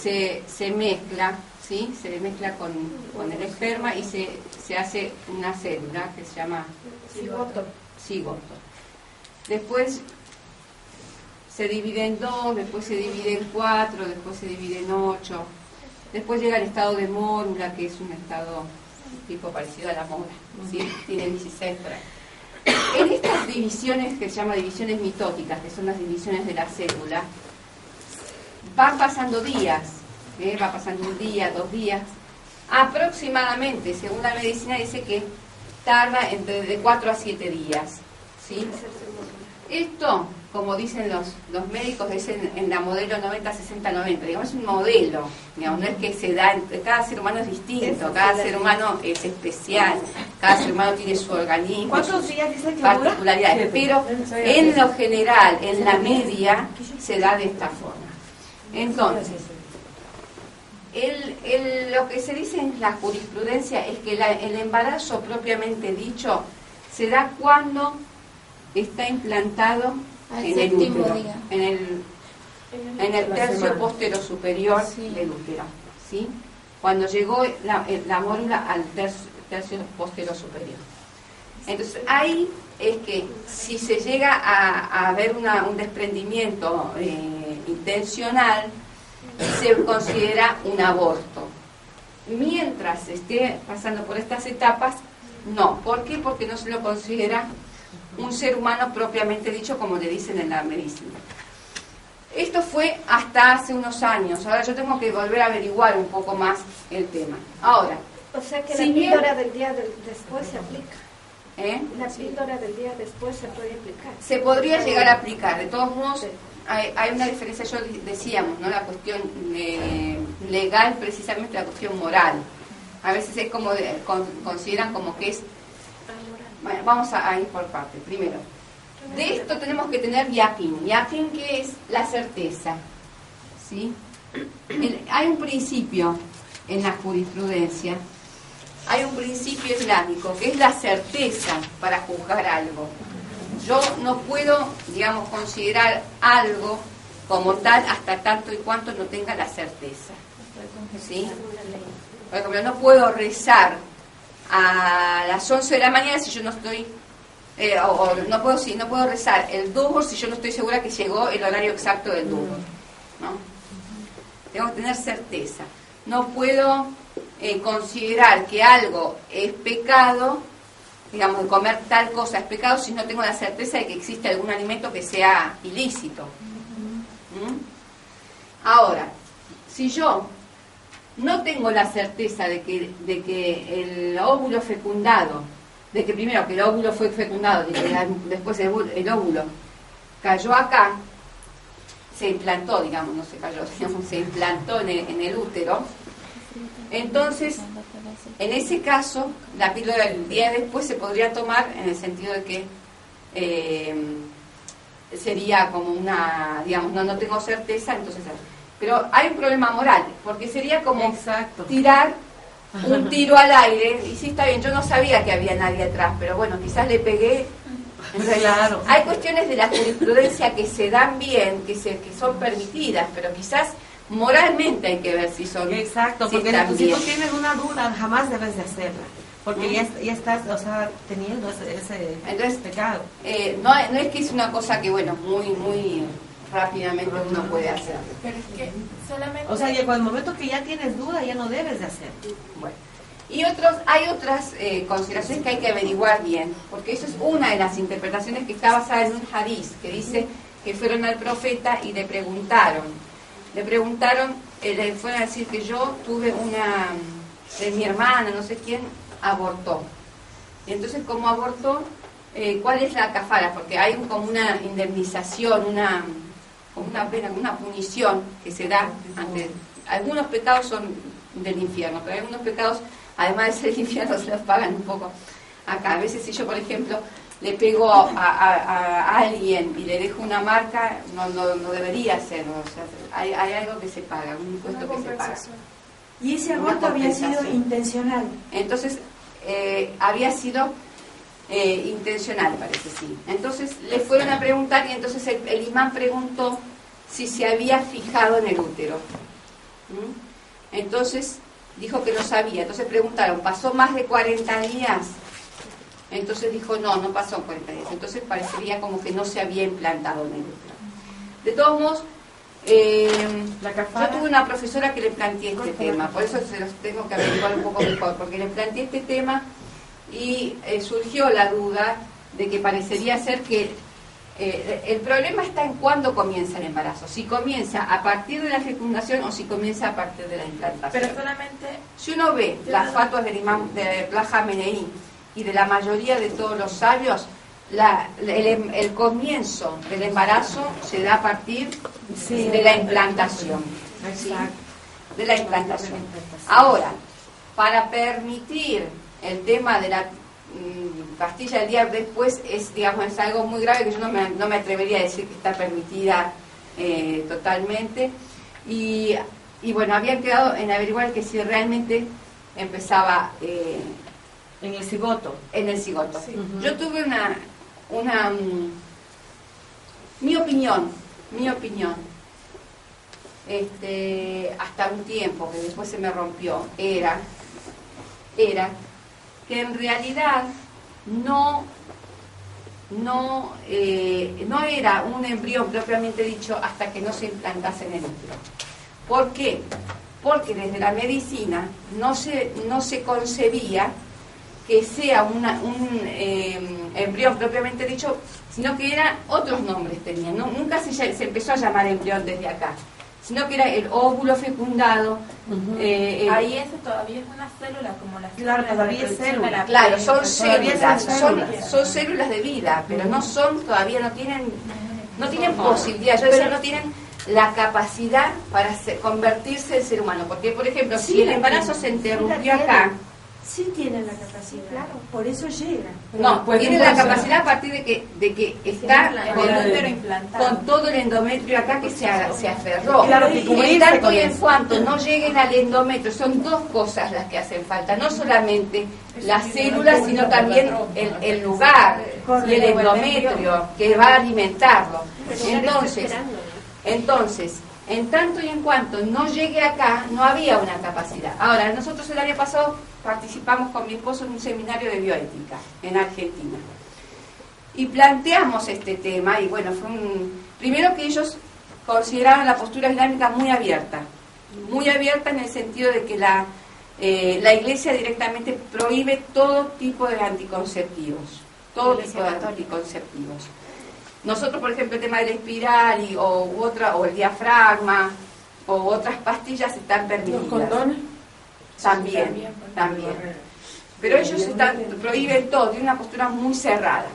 S1: se mezcla, ¿sí? Se mezcla con el esperma y se hace una célula que se llama cigoto. Después se divide en 2, después se divide en 4, después se divide en 8. Después llega el estado de mórula, que es un estado tipo parecido a la mora, ¿sí? Tiene 16 por ahí. En estas divisiones que se llaman divisiones mitóticas, que son las divisiones de la célula, van pasando días, va pasando un día, 2 días, Aproximadamente, según la medicina, dice que tarda entre de 4 a 7 días. ¿Sí? Esto, como dicen los médicos, es en la modelo 90-60-90, digamos, es un modelo, digamos, no es que se da, cada ser humano es distinto, cada ser humano es especial, cada ser humano tiene su organismo,
S8: ¿cuántos días dice que
S1: particularidades, pero en lo general, en la media, se da de esta forma. Entonces, lo que se dice en la jurisprudencia es que el embarazo propiamente dicho se da cuando está implantado en el útero, en el tercio postero superior del útero, ¿sí? Cuando llegó la mórula al tercio postero superior. Entonces ahí es que si se llega a haber un desprendimiento intencional, se considera un aborto. Mientras esté pasando por estas etapas, no. ¿Por qué? Porque no se lo considera un ser humano propiamente dicho, como le dicen en la medicina. Esto fue hasta hace unos años. Ahora yo tengo que volver a averiguar un poco más el tema. Ahora,
S3: o sea que
S1: si
S3: la píldora del día después se aplica. La píldora del día después se puede aplicar.
S1: Se podría llegar a aplicar. De todos modos, hay una diferencia, yo decíamos, ¿no? La cuestión legal, precisamente la cuestión moral. A veces es como consideran como que es. Bueno, vamos a ir por partes. Primero, de esto tenemos que tener yaqin. Yaqin, que es la certeza, ¿sí? Hay un principio en la jurisprudencia, hay un principio islámico que es la certeza para juzgar algo. Yo no puedo, digamos, considerar algo como tal hasta tanto y cuanto no tenga la certeza, ¿sí? Por ejemplo, no puedo rezar a las 11 de la mañana si yo no estoy, no puedo rezar el duhur si yo no estoy segura que llegó el horario exacto del duhur, ¿no? Tengo que tener certeza. No puedo considerar que algo es pecado, digamos, de comer tal cosa es pecado si no tengo la certeza de que existe algún alimento que sea ilícito. Ahora, si yo no tengo la certeza de que el óvulo fecundado, de que primero que el óvulo fue fecundado, de que después el óvulo cayó acá, se implantó, digamos, no se cayó, digamos, se implantó en el útero, entonces, en ese caso, la píldora del día después se podría tomar en el sentido de que sería como una, digamos, no tengo certeza, entonces... Pero hay un problema moral, porque sería como tirar un tiro al aire, y sí, está bien, yo no sabía que había nadie atrás, pero bueno, quizás le pegué. Entonces, claro. Hay cuestiones de la jurisprudencia que se dan bien, que son permitidas, pero quizás moralmente hay que ver si son.
S8: Exacto,
S1: si
S8: porque si
S1: bien.
S8: tú tienes una duda, jamás debes de hacerla, porque ya estás, o sea, teniendo ese pecado.
S1: No es que es una cosa que, bueno, muy rápidamente uno puede hacer.
S2: Pero es que solamente...
S8: O sea, y con el momento que ya tienes duda, ya no debes de hacer.
S1: Bueno. Y hay otras consideraciones que hay que averiguar bien, porque eso es una de las interpretaciones que está basada en un hadiz, que dice que fueron al profeta y le preguntaron, le fueron a decir que yo tuve mi hermana, no sé quién, abortó. Y entonces, como abortó, ¿cuál es la kafara? Porque hay como una indemnización, como una pena, una punición que se da ante algunos pecados son del infierno, pero hay algunos pecados, además de ser el infierno, se los pagan un poco acá. A veces si yo, por ejemplo, le pego a alguien y le dejo una marca, no debería ser, o sea, hay algo que se paga, un impuesto que se paga.
S5: Y ese aborto había sido intencional.
S1: Entonces, había sido intencional, parece, sí. Entonces le fueron a preguntar y entonces el imán preguntó si se había fijado en el útero. Entonces dijo que no sabía. Entonces preguntaron, ¿pasó más de 40 días? Entonces dijo, no pasó 40 días. Entonces parecería como que no se había implantado en el útero. De todos modos, yo tuve una profesora que le planteé este tema, por eso se los tengo que averiguar un poco mejor, porque le planteé este tema y surgió la duda de que parecería ser que El problema está en cuándo comienza el embarazo. Si comienza a partir de la fecundación o si comienza a partir de la implantación.
S2: Pero solamente...
S1: Si uno ve las fatuas del imán de Plaja Meneí y de la mayoría de todos los sabios, el comienzo del embarazo se da a partir de la implantación. ¿Sí? De la implantación. Ahora, para permitir el tema de la pastilla del día después, digamos, es algo muy grave que yo no me atrevería a decir que está permitida totalmente. Y bueno, habían quedado en averiguar que si realmente empezaba
S8: en el cigoto.
S1: En el cigoto. Sí. Yo tuve mi opinión, hasta un tiempo, que después se me rompió, era que en realidad no era un embrión propiamente dicho hasta que no se implantase en el útero. ¿Por qué? Porque desde la medicina no se concebía que sea un embrión propiamente dicho, sino que eran otros nombres tenían. Nunca se empezó a llamar embrión desde acá, sino que era el óvulo fecundado.
S2: Ahí eso todavía es una célula, como la célula.
S8: Claro, todavía es célula.
S1: Claro, son células de vida, pero todavía no tienen posibilidad. Yo decía, no tienen la capacidad para convertirse en ser humano. Porque, por ejemplo, si el embarazo se interrumpió acá,
S5: sí tienen la capacidad, claro, por eso llegan.
S1: No, tienen la capacidad a partir de que está con todo el endometrio acá que se aferró.
S8: Claro,
S1: en tanto y en cuanto no lleguen al endometrio, son dos cosas las que hacen falta, no solamente las células, sino también el lugar y el endometrio que va a alimentarlo. Entonces, en tanto y en cuanto no llegue acá, no había una capacidad. Ahora, nosotros el año pasado participamos con mi esposo en un seminario de bioética en Argentina. Y planteamos este tema, y bueno, primero que ellos consideraban la postura islámica muy abierta en el sentido de que la Iglesia directamente prohíbe todo tipo de anticonceptivos, Nosotros, por ejemplo, el tema de la espiral o el diafragma o otras pastillas están permitidas.
S4: ¿Los condones?
S1: También. Pero ellos prohíben todo, tienen una postura muy cerrada.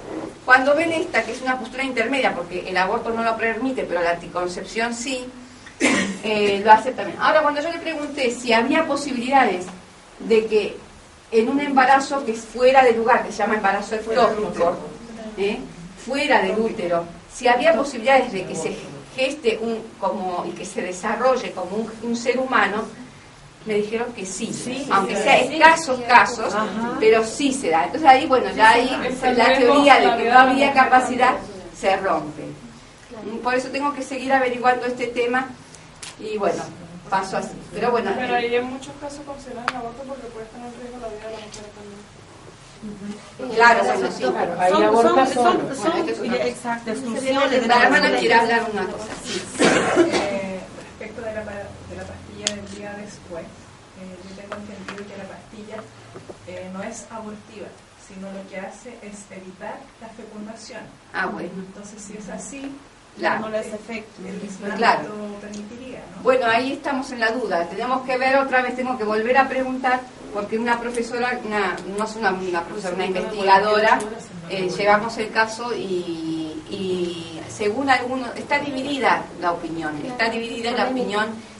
S1: Cuando ven esta, que es una postura intermedia, porque el aborto no lo permite, pero la anticoncepción sí, lo aceptan. Ahora, cuando yo le pregunté si había posibilidades de que en un embarazo que fuera de lugar, que se llama embarazo ectópico, fuera del útero, si había posibilidades de que se geste y que se desarrolle como un ser humano, me dijeron que sí, aunque sea escasos casos, pero sí se da. Entonces ahí, bueno, ya ahí la teoría de que no había capacidad se rompe. Por eso tengo que seguir averiguando este tema y bueno, paso así. Pero bueno.
S11: Pero ahí en muchos casos consideran el aborto porque puede estar en riesgo la vida de la mujer también.
S1: Claro, bueno, sí.
S4: Ahí aborta solo.
S8: Exacto,
S1: La hermana quiere hablar una cosa.
S13: Respecto de la pastilla del día después, yo tengo entendido que la pastilla no es abortiva, sino lo que hace es evitar la fecundación.
S1: Bueno.
S13: Entonces, si es así,
S1: claro,
S13: no le hace efecto. El Islam lo permitiría, ¿no?
S1: Bueno, ahí estamos en la duda. Tenemos que ver otra vez, tengo que volver a preguntar, porque una profesora, no es una profesora, una investigadora, llevamos el caso y según algunos, está dividida la opinión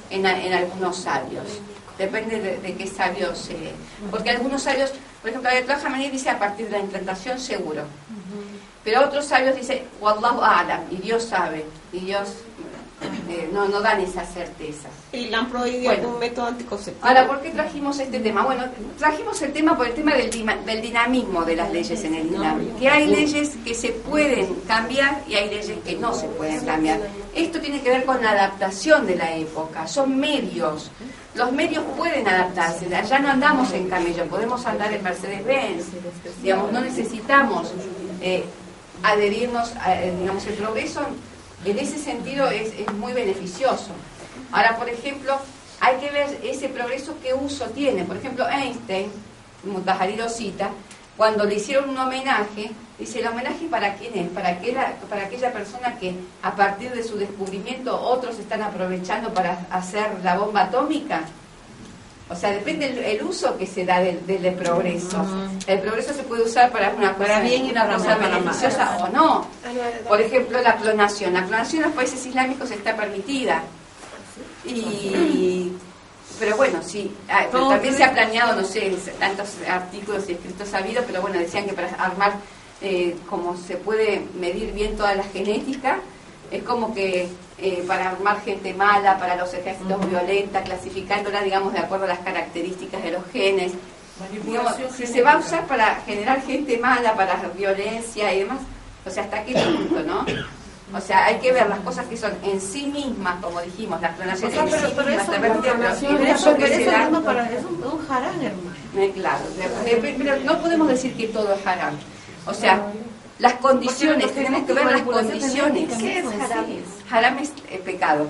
S1: en algunos sabios. Depende de qué sabios, porque algunos sabios, por ejemplo, la de Plaja Meneí dice a partir de la implantación seguro, pero otros sabios dicen Wallahu a'lam, y Dios sabe, y Dios no dan esa certeza.
S7: ¿Y le han prohibido algún método anticonceptivo?
S1: Ahora, ¿por qué trajimos este tema? Bueno, trajimos el tema por el tema del dinamismo de las leyes en el Islam, que hay leyes que se pueden cambiar y hay leyes que no se pueden cambiar. Esto tiene que ver con la adaptación de la época, son medios. Los medios pueden adaptarse, ya no andamos en camello, podemos andar en Mercedes-Benz, digamos, no necesitamos adherirnos, digamos, el progreso en ese sentido es muy beneficioso. Ahora, por ejemplo, hay que ver ese progreso qué uso tiene. Por ejemplo, Einstein, Mutahari lo cita, cuando le hicieron un homenaje, dice, ¿el homenaje para quién es? Para aquella persona que a partir de su descubrimiento otros están aprovechando para hacer la bomba atómica. O sea, depende el uso que se da del progreso. El progreso se puede usar para una cosa bien y una cosa beneficiosa o no. Por ejemplo, la clonación. La clonación en los países islámicos está permitida. Pero bueno, sí, pero también se ha planeado, no sé, tantos artículos y escritos sabidos, pero bueno, decían que para armar, como se puede medir bien toda la genética, es como que para armar gente mala, para los ejércitos violentas, clasificándola, digamos, de acuerdo a las características de los genes. Digamos, si se va a usar para generar gente mala, para violencia y demás, o sea, ¿hasta qué punto, no? O sea, hay que ver las cosas que son en sí mismas, como dijimos, las clonaciones en sí mismas,
S8: es un harán, hermano.
S1: Claro, pero no podemos decir que todo es harán. O sea, las condiciones, tenemos que ver las condiciones.
S3: ¿Qué es haram?
S1: Haram es pecado.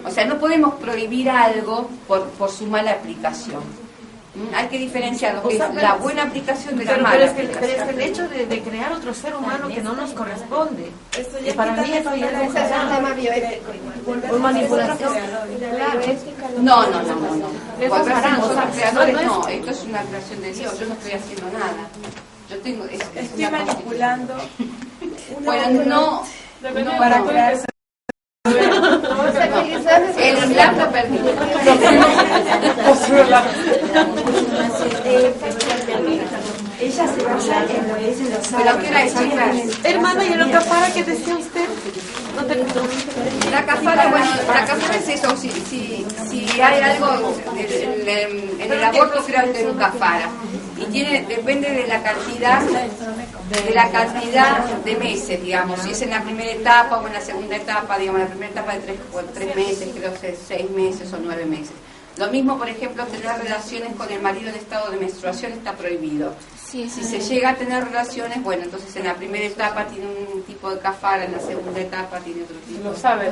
S1: O sea, no podemos prohibir algo por su mala aplicación. Hay que diferenciar lo que es la buena aplicación de la mala aplicación.
S8: Pero es que el hecho de crear otro ser humano que no nos corresponde, para mí eso ya
S3: es un tema bioético.
S8: Por manipulación.
S1: No. Volverse nosotros creadores, no. Esto es una creación de Dios. Yo no estoy haciendo nada. Yo tengo...
S11: Estoy manipulando.
S1: Bueno, no
S11: para crear...
S1: El Islam lo permite.
S5: Ella se basa en lo que dicen los
S1: Pero ¿qué era eso, chicas?
S8: Hermana, ¿y la kafara que decía usted? No te...
S1: La kafara, bueno, la kafara es eso, si hay algo en el aborto, creo que es un kafara. Y depende de la cantidad de meses, digamos, si es en la primera etapa o en la segunda etapa, digamos, la primera etapa de 3 meses, creo que es 6 meses o 9 meses. Lo mismo, por ejemplo, tener relaciones con el marido en estado de menstruación está prohibido. Si se llega a tener relaciones, bueno, entonces en la primera etapa tiene un tipo de kafara, en la segunda etapa tiene otro tipo.
S4: Lo sabe.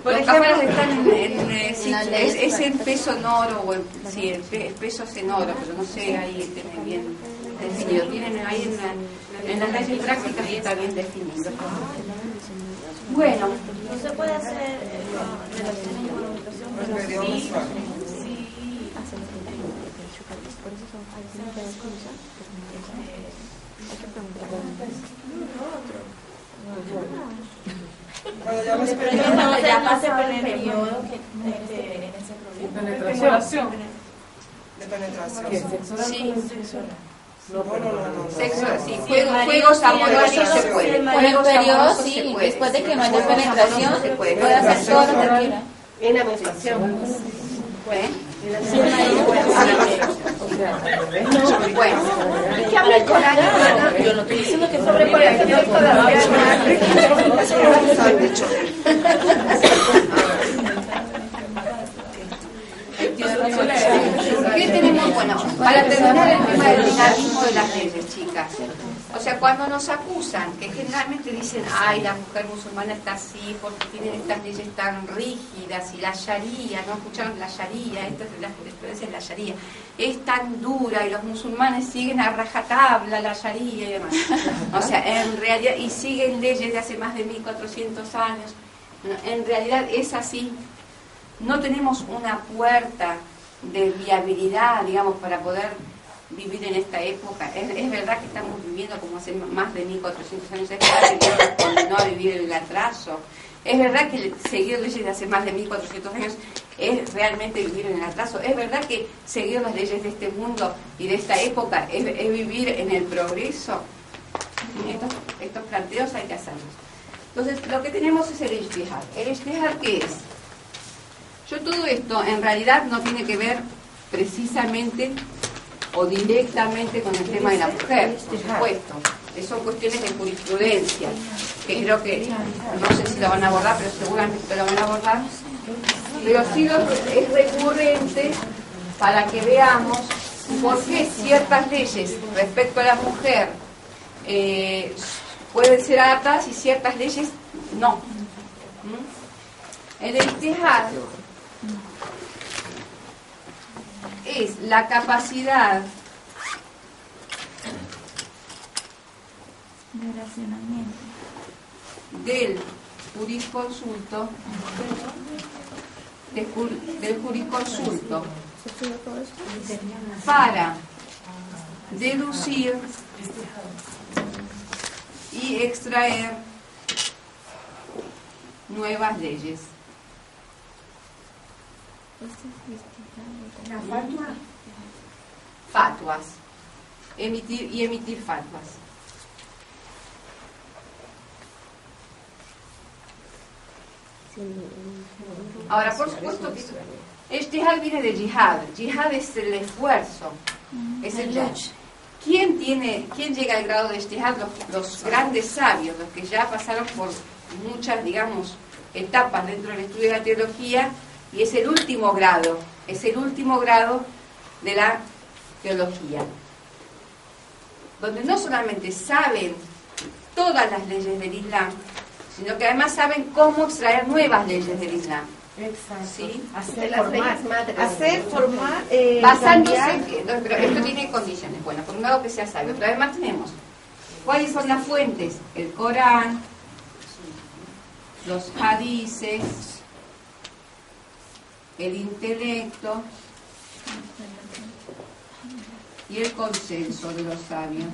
S1: Los kafaras están es en peso en oro, sí, el peso es en oro, pero no sé, ahí tiene bien definido. Tienen ahí en las leyes prácticas está bien definido. Bueno.
S9: No se puede hacer relaciones con educación, pero sí.
S12: Cuando
S9: ya pase por el periodo que
S4: penetración.
S12: De penetración.
S1: Sí.
S12: No.
S1: Sexo, sí, juegos amorosos se puede.
S9: Por el periodo, sí, después de que no haya penetración, se puede hacer todo lo que quiera.
S3: En la menstruación.
S1: Bueno,
S3: ¿qué habla el Corán?
S9: Yo no estoy diciendo que
S3: sobre por ejemplo todavía
S1: ¿qué tenemos? Bueno, para terminar el tema del dinamismo de las leyes, chicas. O sea, cuando nos acusan, que generalmente dicen, ay, la mujer musulmana está así porque tienen estas leyes tan rígidas, y la sharia, ¿no escucharon la sharia? Esta es la jurisprudencia de la sharia, es tan dura y los musulmanes siguen a rajatabla la sharia y demás. O sea, en realidad, y siguen leyes de hace más de 1400 años. En realidad es así. No tenemos una puerta de viabilidad, digamos, para poder vivir en esta época. Es verdad que estamos viviendo como hace más de 1400 años, es verdad que Dios nos condenó a vivir en el atraso, es verdad que seguir leyes de hace más de 1400 años es realmente vivir en el atraso, es verdad que seguir las leyes de este mundo y de esta época es vivir en el progreso. Estos planteos hay que hacerlos. Entonces, lo que tenemos es el ijtihad. ¿El ijtihad qué es? Yo todo esto en realidad no tiene que ver precisamente o directamente con el tema de la mujer, por supuesto. Son cuestiones de jurisprudencia, que creo que, no sé si lo van a abordar, pero seguramente lo van a abordar. Pero sí es recurrente para que veamos por qué ciertas leyes respecto a la mujer pueden ser adaptadas y ciertas leyes no. El ijtihad es la capacidad
S9: Relacionamiento.
S1: Del jurisconsulto, del jurisconsulto para deducir y extraer nuevas leyes.
S5: ¿La fatwa?
S1: Fatwas. Emitir fatwas. Ahora, por supuesto que ijtihad viene de jihad. Jihad es el esfuerzo, es el lucha. ¿Quién llega al grado de ijtihad? Los grandes sabios, los que ya pasaron por muchas, digamos, etapas dentro del estudio de la teología, y es el último grado de la teología, donde no solamente saben todas las leyes del Islam, sino que además saben cómo extraer nuevas leyes del Islam.
S8: Exacto.
S1: ¿Sí?
S8: Hacer formar,
S1: basándose, pero esto tiene condiciones. Bueno, por un lado que sea sabio, pero además tenemos cuáles son las fuentes: el Corán, los hadices, el intelecto y el consenso de los sabios.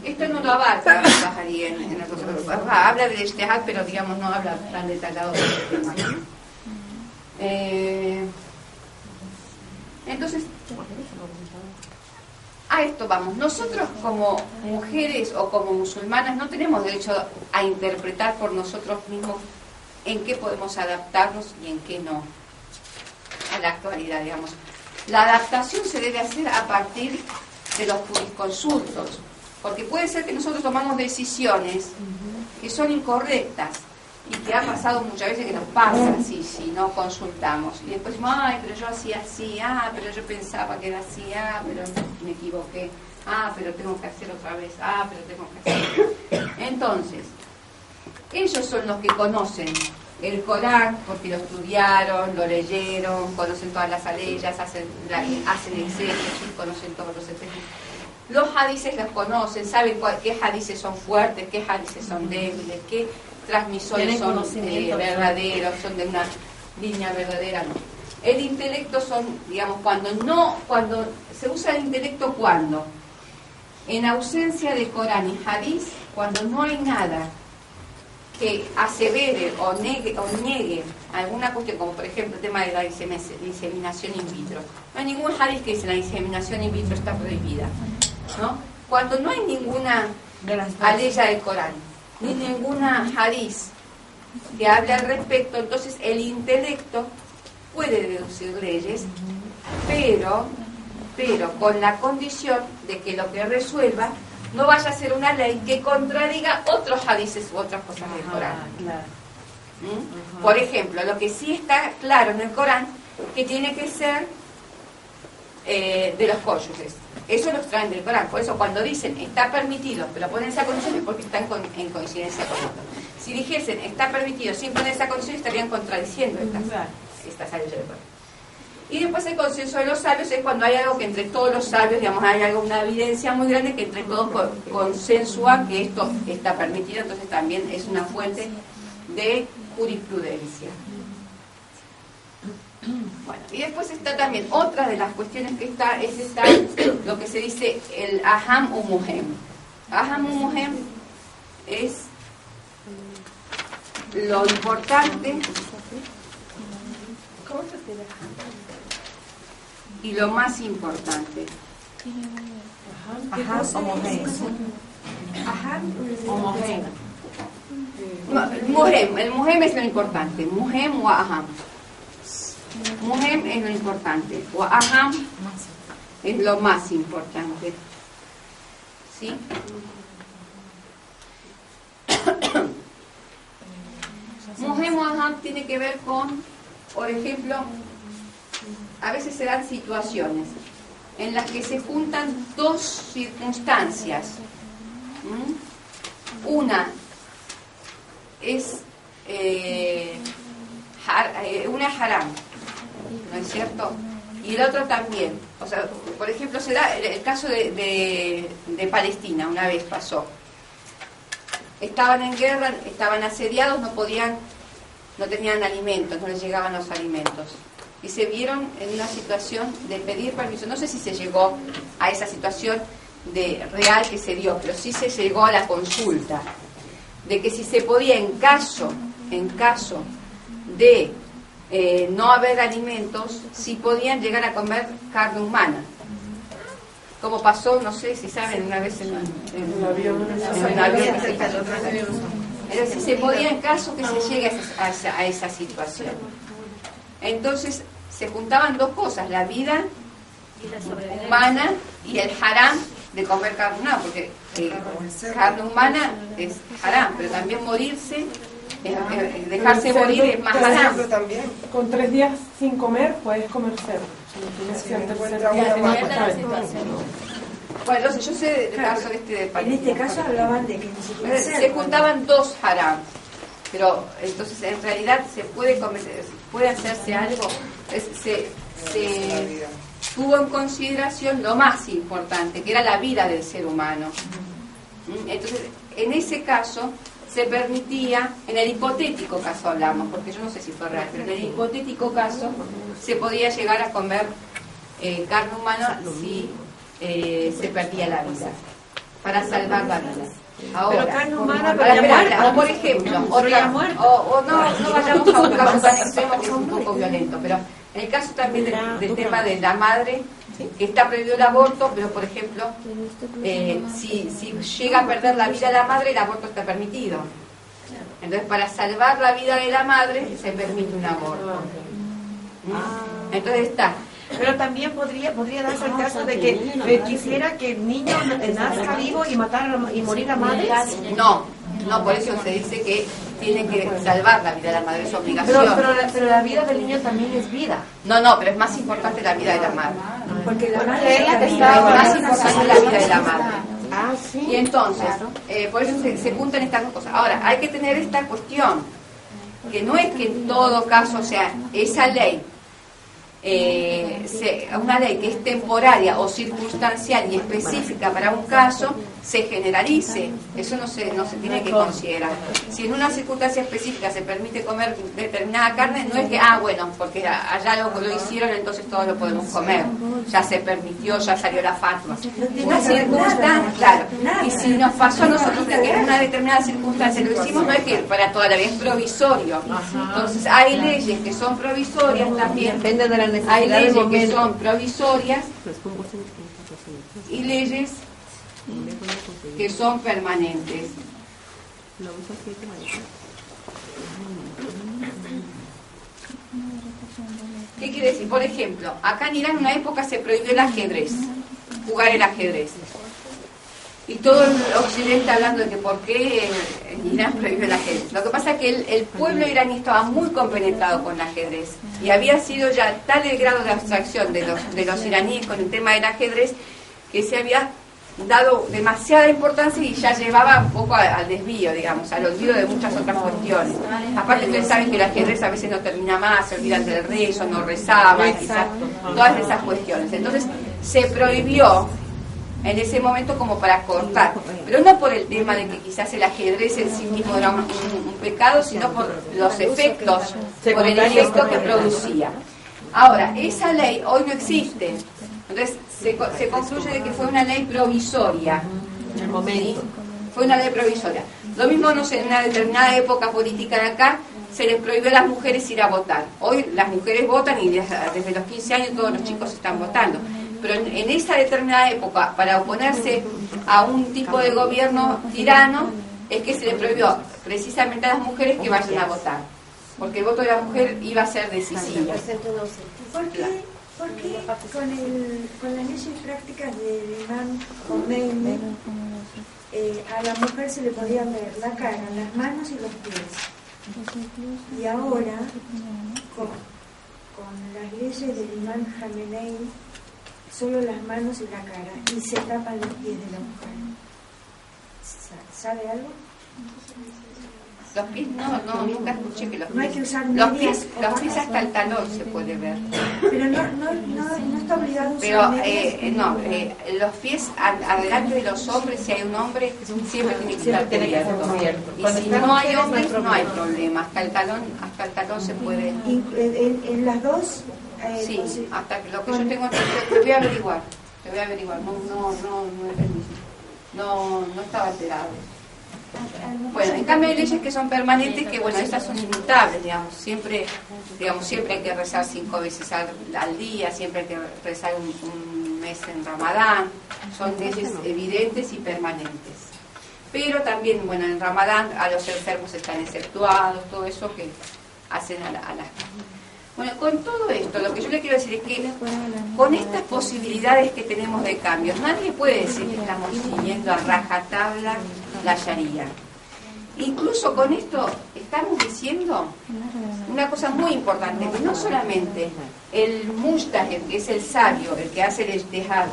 S1: Esto no lo abarca Bahari en la cosa. Habla de ijtihad, pero digamos no habla tan detallado de este tema. Entonces, a esto vamos. Nosotros como mujeres o como musulmanas no tenemos derecho a interpretar por nosotros mismos en qué podemos adaptarnos y en qué no a la actualidad, digamos. La adaptación se debe hacer a partir de los jurisconsultos, porque puede ser que nosotros tomamos decisiones que son incorrectas y que ha pasado muchas veces que nos pasa si no consultamos. Y después decimos, ay, pero yo hacía así, pero yo pensaba que era así, pero me equivoqué, pero tengo que hacer otra vez, pero tengo que hacer. Entonces, ellos son los que conocen el Corán, porque lo estudiaron, lo leyeron, conocen todas las aleyas, hacen exégesis, conocen todos los exégesis. Los hadices los conocen, saben qué hadices son fuertes, qué hadices son débiles, qué transmisores son verdaderos, son de una línea verdadera, no. El intelecto son, digamos, cuando se usa el intelecto, ¿cuándo? En ausencia de Corán y hadiz, cuando no hay nada que asevere o niegue alguna cuestión, como por ejemplo el tema de la inseminación in vitro. No hay ningún hadiz que dice la inseminación in vitro está prohibida, ¿no? Cuando no hay ninguna aleya del Corán, ni ninguna hadiz que hable al respecto, entonces el intelecto puede deducir leyes, pero con la condición de que lo que resuelva no vaya a ser una ley que contradiga otros hadices u otras cosas del Corán. Por ejemplo, lo que sí está claro en el Corán, que tiene que ser de los cónyuges. Eso lo extraen del Corán. Por eso cuando dicen está permitido, pero ponen esa condición, es porque están en coincidencia con otro. Si dijesen está permitido sin poner esa condición, estarían contradiciendo estas leyes del Corán. Y después el consenso de los sabios es cuando hay algo que entre todos los sabios, digamos, hay una evidencia muy grande que entre todos consensúan que esto está permitido, entonces también es una fuente de jurisprudencia. Bueno, y después está también otra de las cuestiones que está lo que se dice el aham u muhem. Aham u muhem es lo importante y lo más importante. El muhem es lo importante. Muhem wa aham. Muhem es lo importante. Wa aham es lo más importante. ¿Sí? Muhem wa aham tiene que ver con, por ejemplo, a veces se dan situaciones en las que se juntan dos circunstancias. Una es una haram, ¿no es cierto? y el otro también. O sea, por ejemplo, se da el caso de Palestina, una vez pasó. Estaban en guerra, estaban asediados, no tenían alimentos, no les llegaban los alimentos. Y se vieron en una situación de pedir permiso. No sé si se llegó a esa situación real que se dio, pero sí se llegó a la consulta de que si se podía, en caso de no haber alimentos, si podían llegar a comer carne humana. Como pasó, no sé si saben, una vez en un avión. Es decir, se podía en caso que se llegue a esa situación. Entonces se juntaban dos cosas, la vida humana y el haram de comer carne humana, porque carne humana es haram, pero también morirse, dejarse morir es más haram.
S4: Con 3 días sin comer puedes comer cerdo.
S1: Bueno, entonces yo sé del caso de Palestina.
S5: En este caso hablaban de que ni siquiera
S1: se juntaban dos haram, pero entonces en realidad se puede hacerse algo. Se tuvo en consideración lo más importante, que era la vida del ser humano. Entonces, en ese caso se permitía, en el hipotético caso hablamos, porque yo no sé si fue real, pero en el hipotético caso se podía llegar a comer carne humana si se perdía la vida, para salvar la vida. Ahora,
S8: pero carne humana,
S1: o por ejemplo, no vayamos a un caso tan extremo que es un poco violento, pero en el caso también del tema de la madre, que está prohibido el aborto, pero por ejemplo, si llega a perder la vida de la madre, el aborto está permitido. Entonces, para salvar la vida de la madre, se permite un aborto. Entonces está.
S8: Pero también podría darse el caso de que quisiera que el niño nazca vivo y morir a madre.
S1: No, por eso se dice que tiene que salvar la vida de la madre, es obligación.
S8: Pero la vida del niño también es vida.
S1: No, pero es más importante la vida de la madre.
S5: Porque la madre
S1: es más importante la vida de la madre.
S8: Sí.
S1: Y entonces, por eso se juntan estas dos cosas. Ahora, hay que tener esta cuestión, que no es que en todo caso, o sea, esa ley, una ley que es temporaria o circunstancial y específica para un caso, se generalice. Eso no se tiene que considerar. Si en una circunstancia específica se permite comer determinada carne, no es que, bueno, porque allá lo hicieron, entonces todos lo podemos comer. Ya se permitió, ya salió la fatwa. Una circunstancia, claro. Y si nos pasó a nosotros de que en una determinada circunstancia lo hicimos, no es que para toda la vida, es provisorio. Entonces hay leyes que son provisorias también.
S8: Depende de la necesidad.
S1: Hay leyes que son provisorias y leyes que son permanentes. ¿Qué quiere decir? Por ejemplo, acá en Irán en una época se prohibió el ajedrez, jugar el ajedrez. Y todo el occidente hablando de que por qué en Irán prohibió el ajedrez. Lo que pasa es que el pueblo iraní estaba muy compenetrado con el ajedrez y había sido ya tal el grado de abstracción de los iraníes con el tema del ajedrez que se había dado demasiada importancia y ya llevaba un poco al desvío, digamos, al olvido de muchas otras cuestiones. Aparte ustedes saben que el ajedrez a veces no termina más, se olvidan del rezo, no rezaban, quizás, todas esas cuestiones. Entonces se prohibió en ese momento como para cortar, pero no por el tema de que quizás el ajedrez en sí mismo era un pecado, sino por los efectos, por el efecto que producía. Ahora, esa ley hoy no existe, entonces se concluye de que fue una ley provisoria. ¿Sí? Fue una ley provisoria. Lo mismo, no sé, en una determinada época política de acá, se les prohibió a las mujeres ir a votar. Hoy las mujeres votan y desde los 15 años todos los chicos están votando. Pero en esa determinada época, para oponerse a un tipo de gobierno tirano, es que se le prohibió precisamente a las mujeres que vayan a votar, porque el voto de la mujer iba a ser decisivo.
S5: ¿Por qué con las leyes prácticas del imán Khomeini a la mujer se le podían ver la cara, las manos y los pies? Y ahora, con las leyes del imán Khamenei, solo las manos y la cara, y se tapan los pies de la mujer. ¿Sabe algo?
S1: Los pies nunca escuché que los pies.
S5: No hay que usar
S1: Los
S5: medias
S1: pies,
S5: o
S1: los pies
S5: bajas.
S1: hasta el talón se puede ver.
S5: Pero no está obligado a usar
S1: Pero
S5: medias.
S1: los pies adelante de los hombres, si hay un hombre, siempre tiene que estar cubierto. Y si no hay hombres, no hay problema. Hasta el talón se puede.
S5: En las dos.
S1: Sí, hasta que lo que yo tengo, te voy a averiguar. No estaba alterado. Bueno, en cambio hay leyes que son permanentes, que bueno, estas son inmutables, siempre hay que rezar 5 veces al día, siempre hay que rezar un mes en Ramadán, son leyes evidentes y permanentes. Pero también, bueno, en Ramadán a los enfermos están exceptuados, todo eso que hacen a las... Bueno, con todo esto, lo que yo le quiero decir es que con estas posibilidades que tenemos de cambios, nadie puede decir que estamos siguiendo a rajatabla la Sharia. Incluso con esto estamos diciendo una cosa muy importante, que no solamente el mujtahid, que es el sabio, el que hace el ijtihad,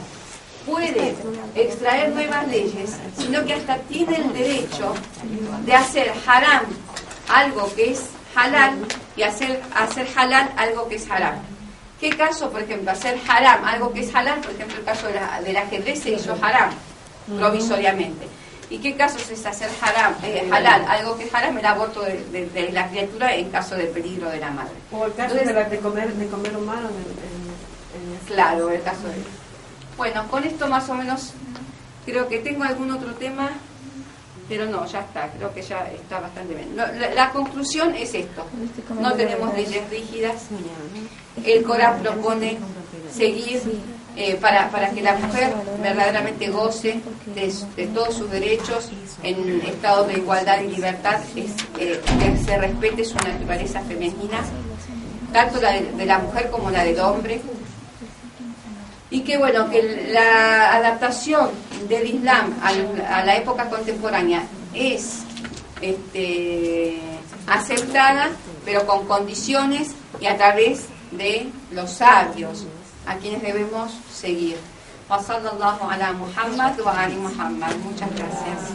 S1: puede extraer nuevas leyes, sino que hasta tiene el derecho de hacer haram algo que es halal y hacer halal algo que es haram. ¿Qué caso, por ejemplo, hacer haram algo que es halal? Por ejemplo, el caso del ajedrez se hizo haram provisoriamente. ¿Y qué casos es hacer halal algo que es haram? El aborto de la criatura en caso de peligro de la madre.
S8: O el caso de comer humano
S1: claro, el caso de... Bueno, con esto más o menos creo que tengo algún otro tema, pero no, ya está, creo que ya está bastante bien. La conclusión es esto: no tenemos leyes rígidas. El Corán propone seguir para que la mujer verdaderamente goce de todos sus derechos en estado de igualdad y libertad, que se respete su naturaleza femenina, tanto la de la mujer como la del hombre. Y que bueno, que la adaptación del Islam a la época contemporánea es aceptada, pero con condiciones y a través de los sabios, a quienes debemos seguir. Wa sallallahu ala Muhammad wa ali Muhammad. Muchas gracias.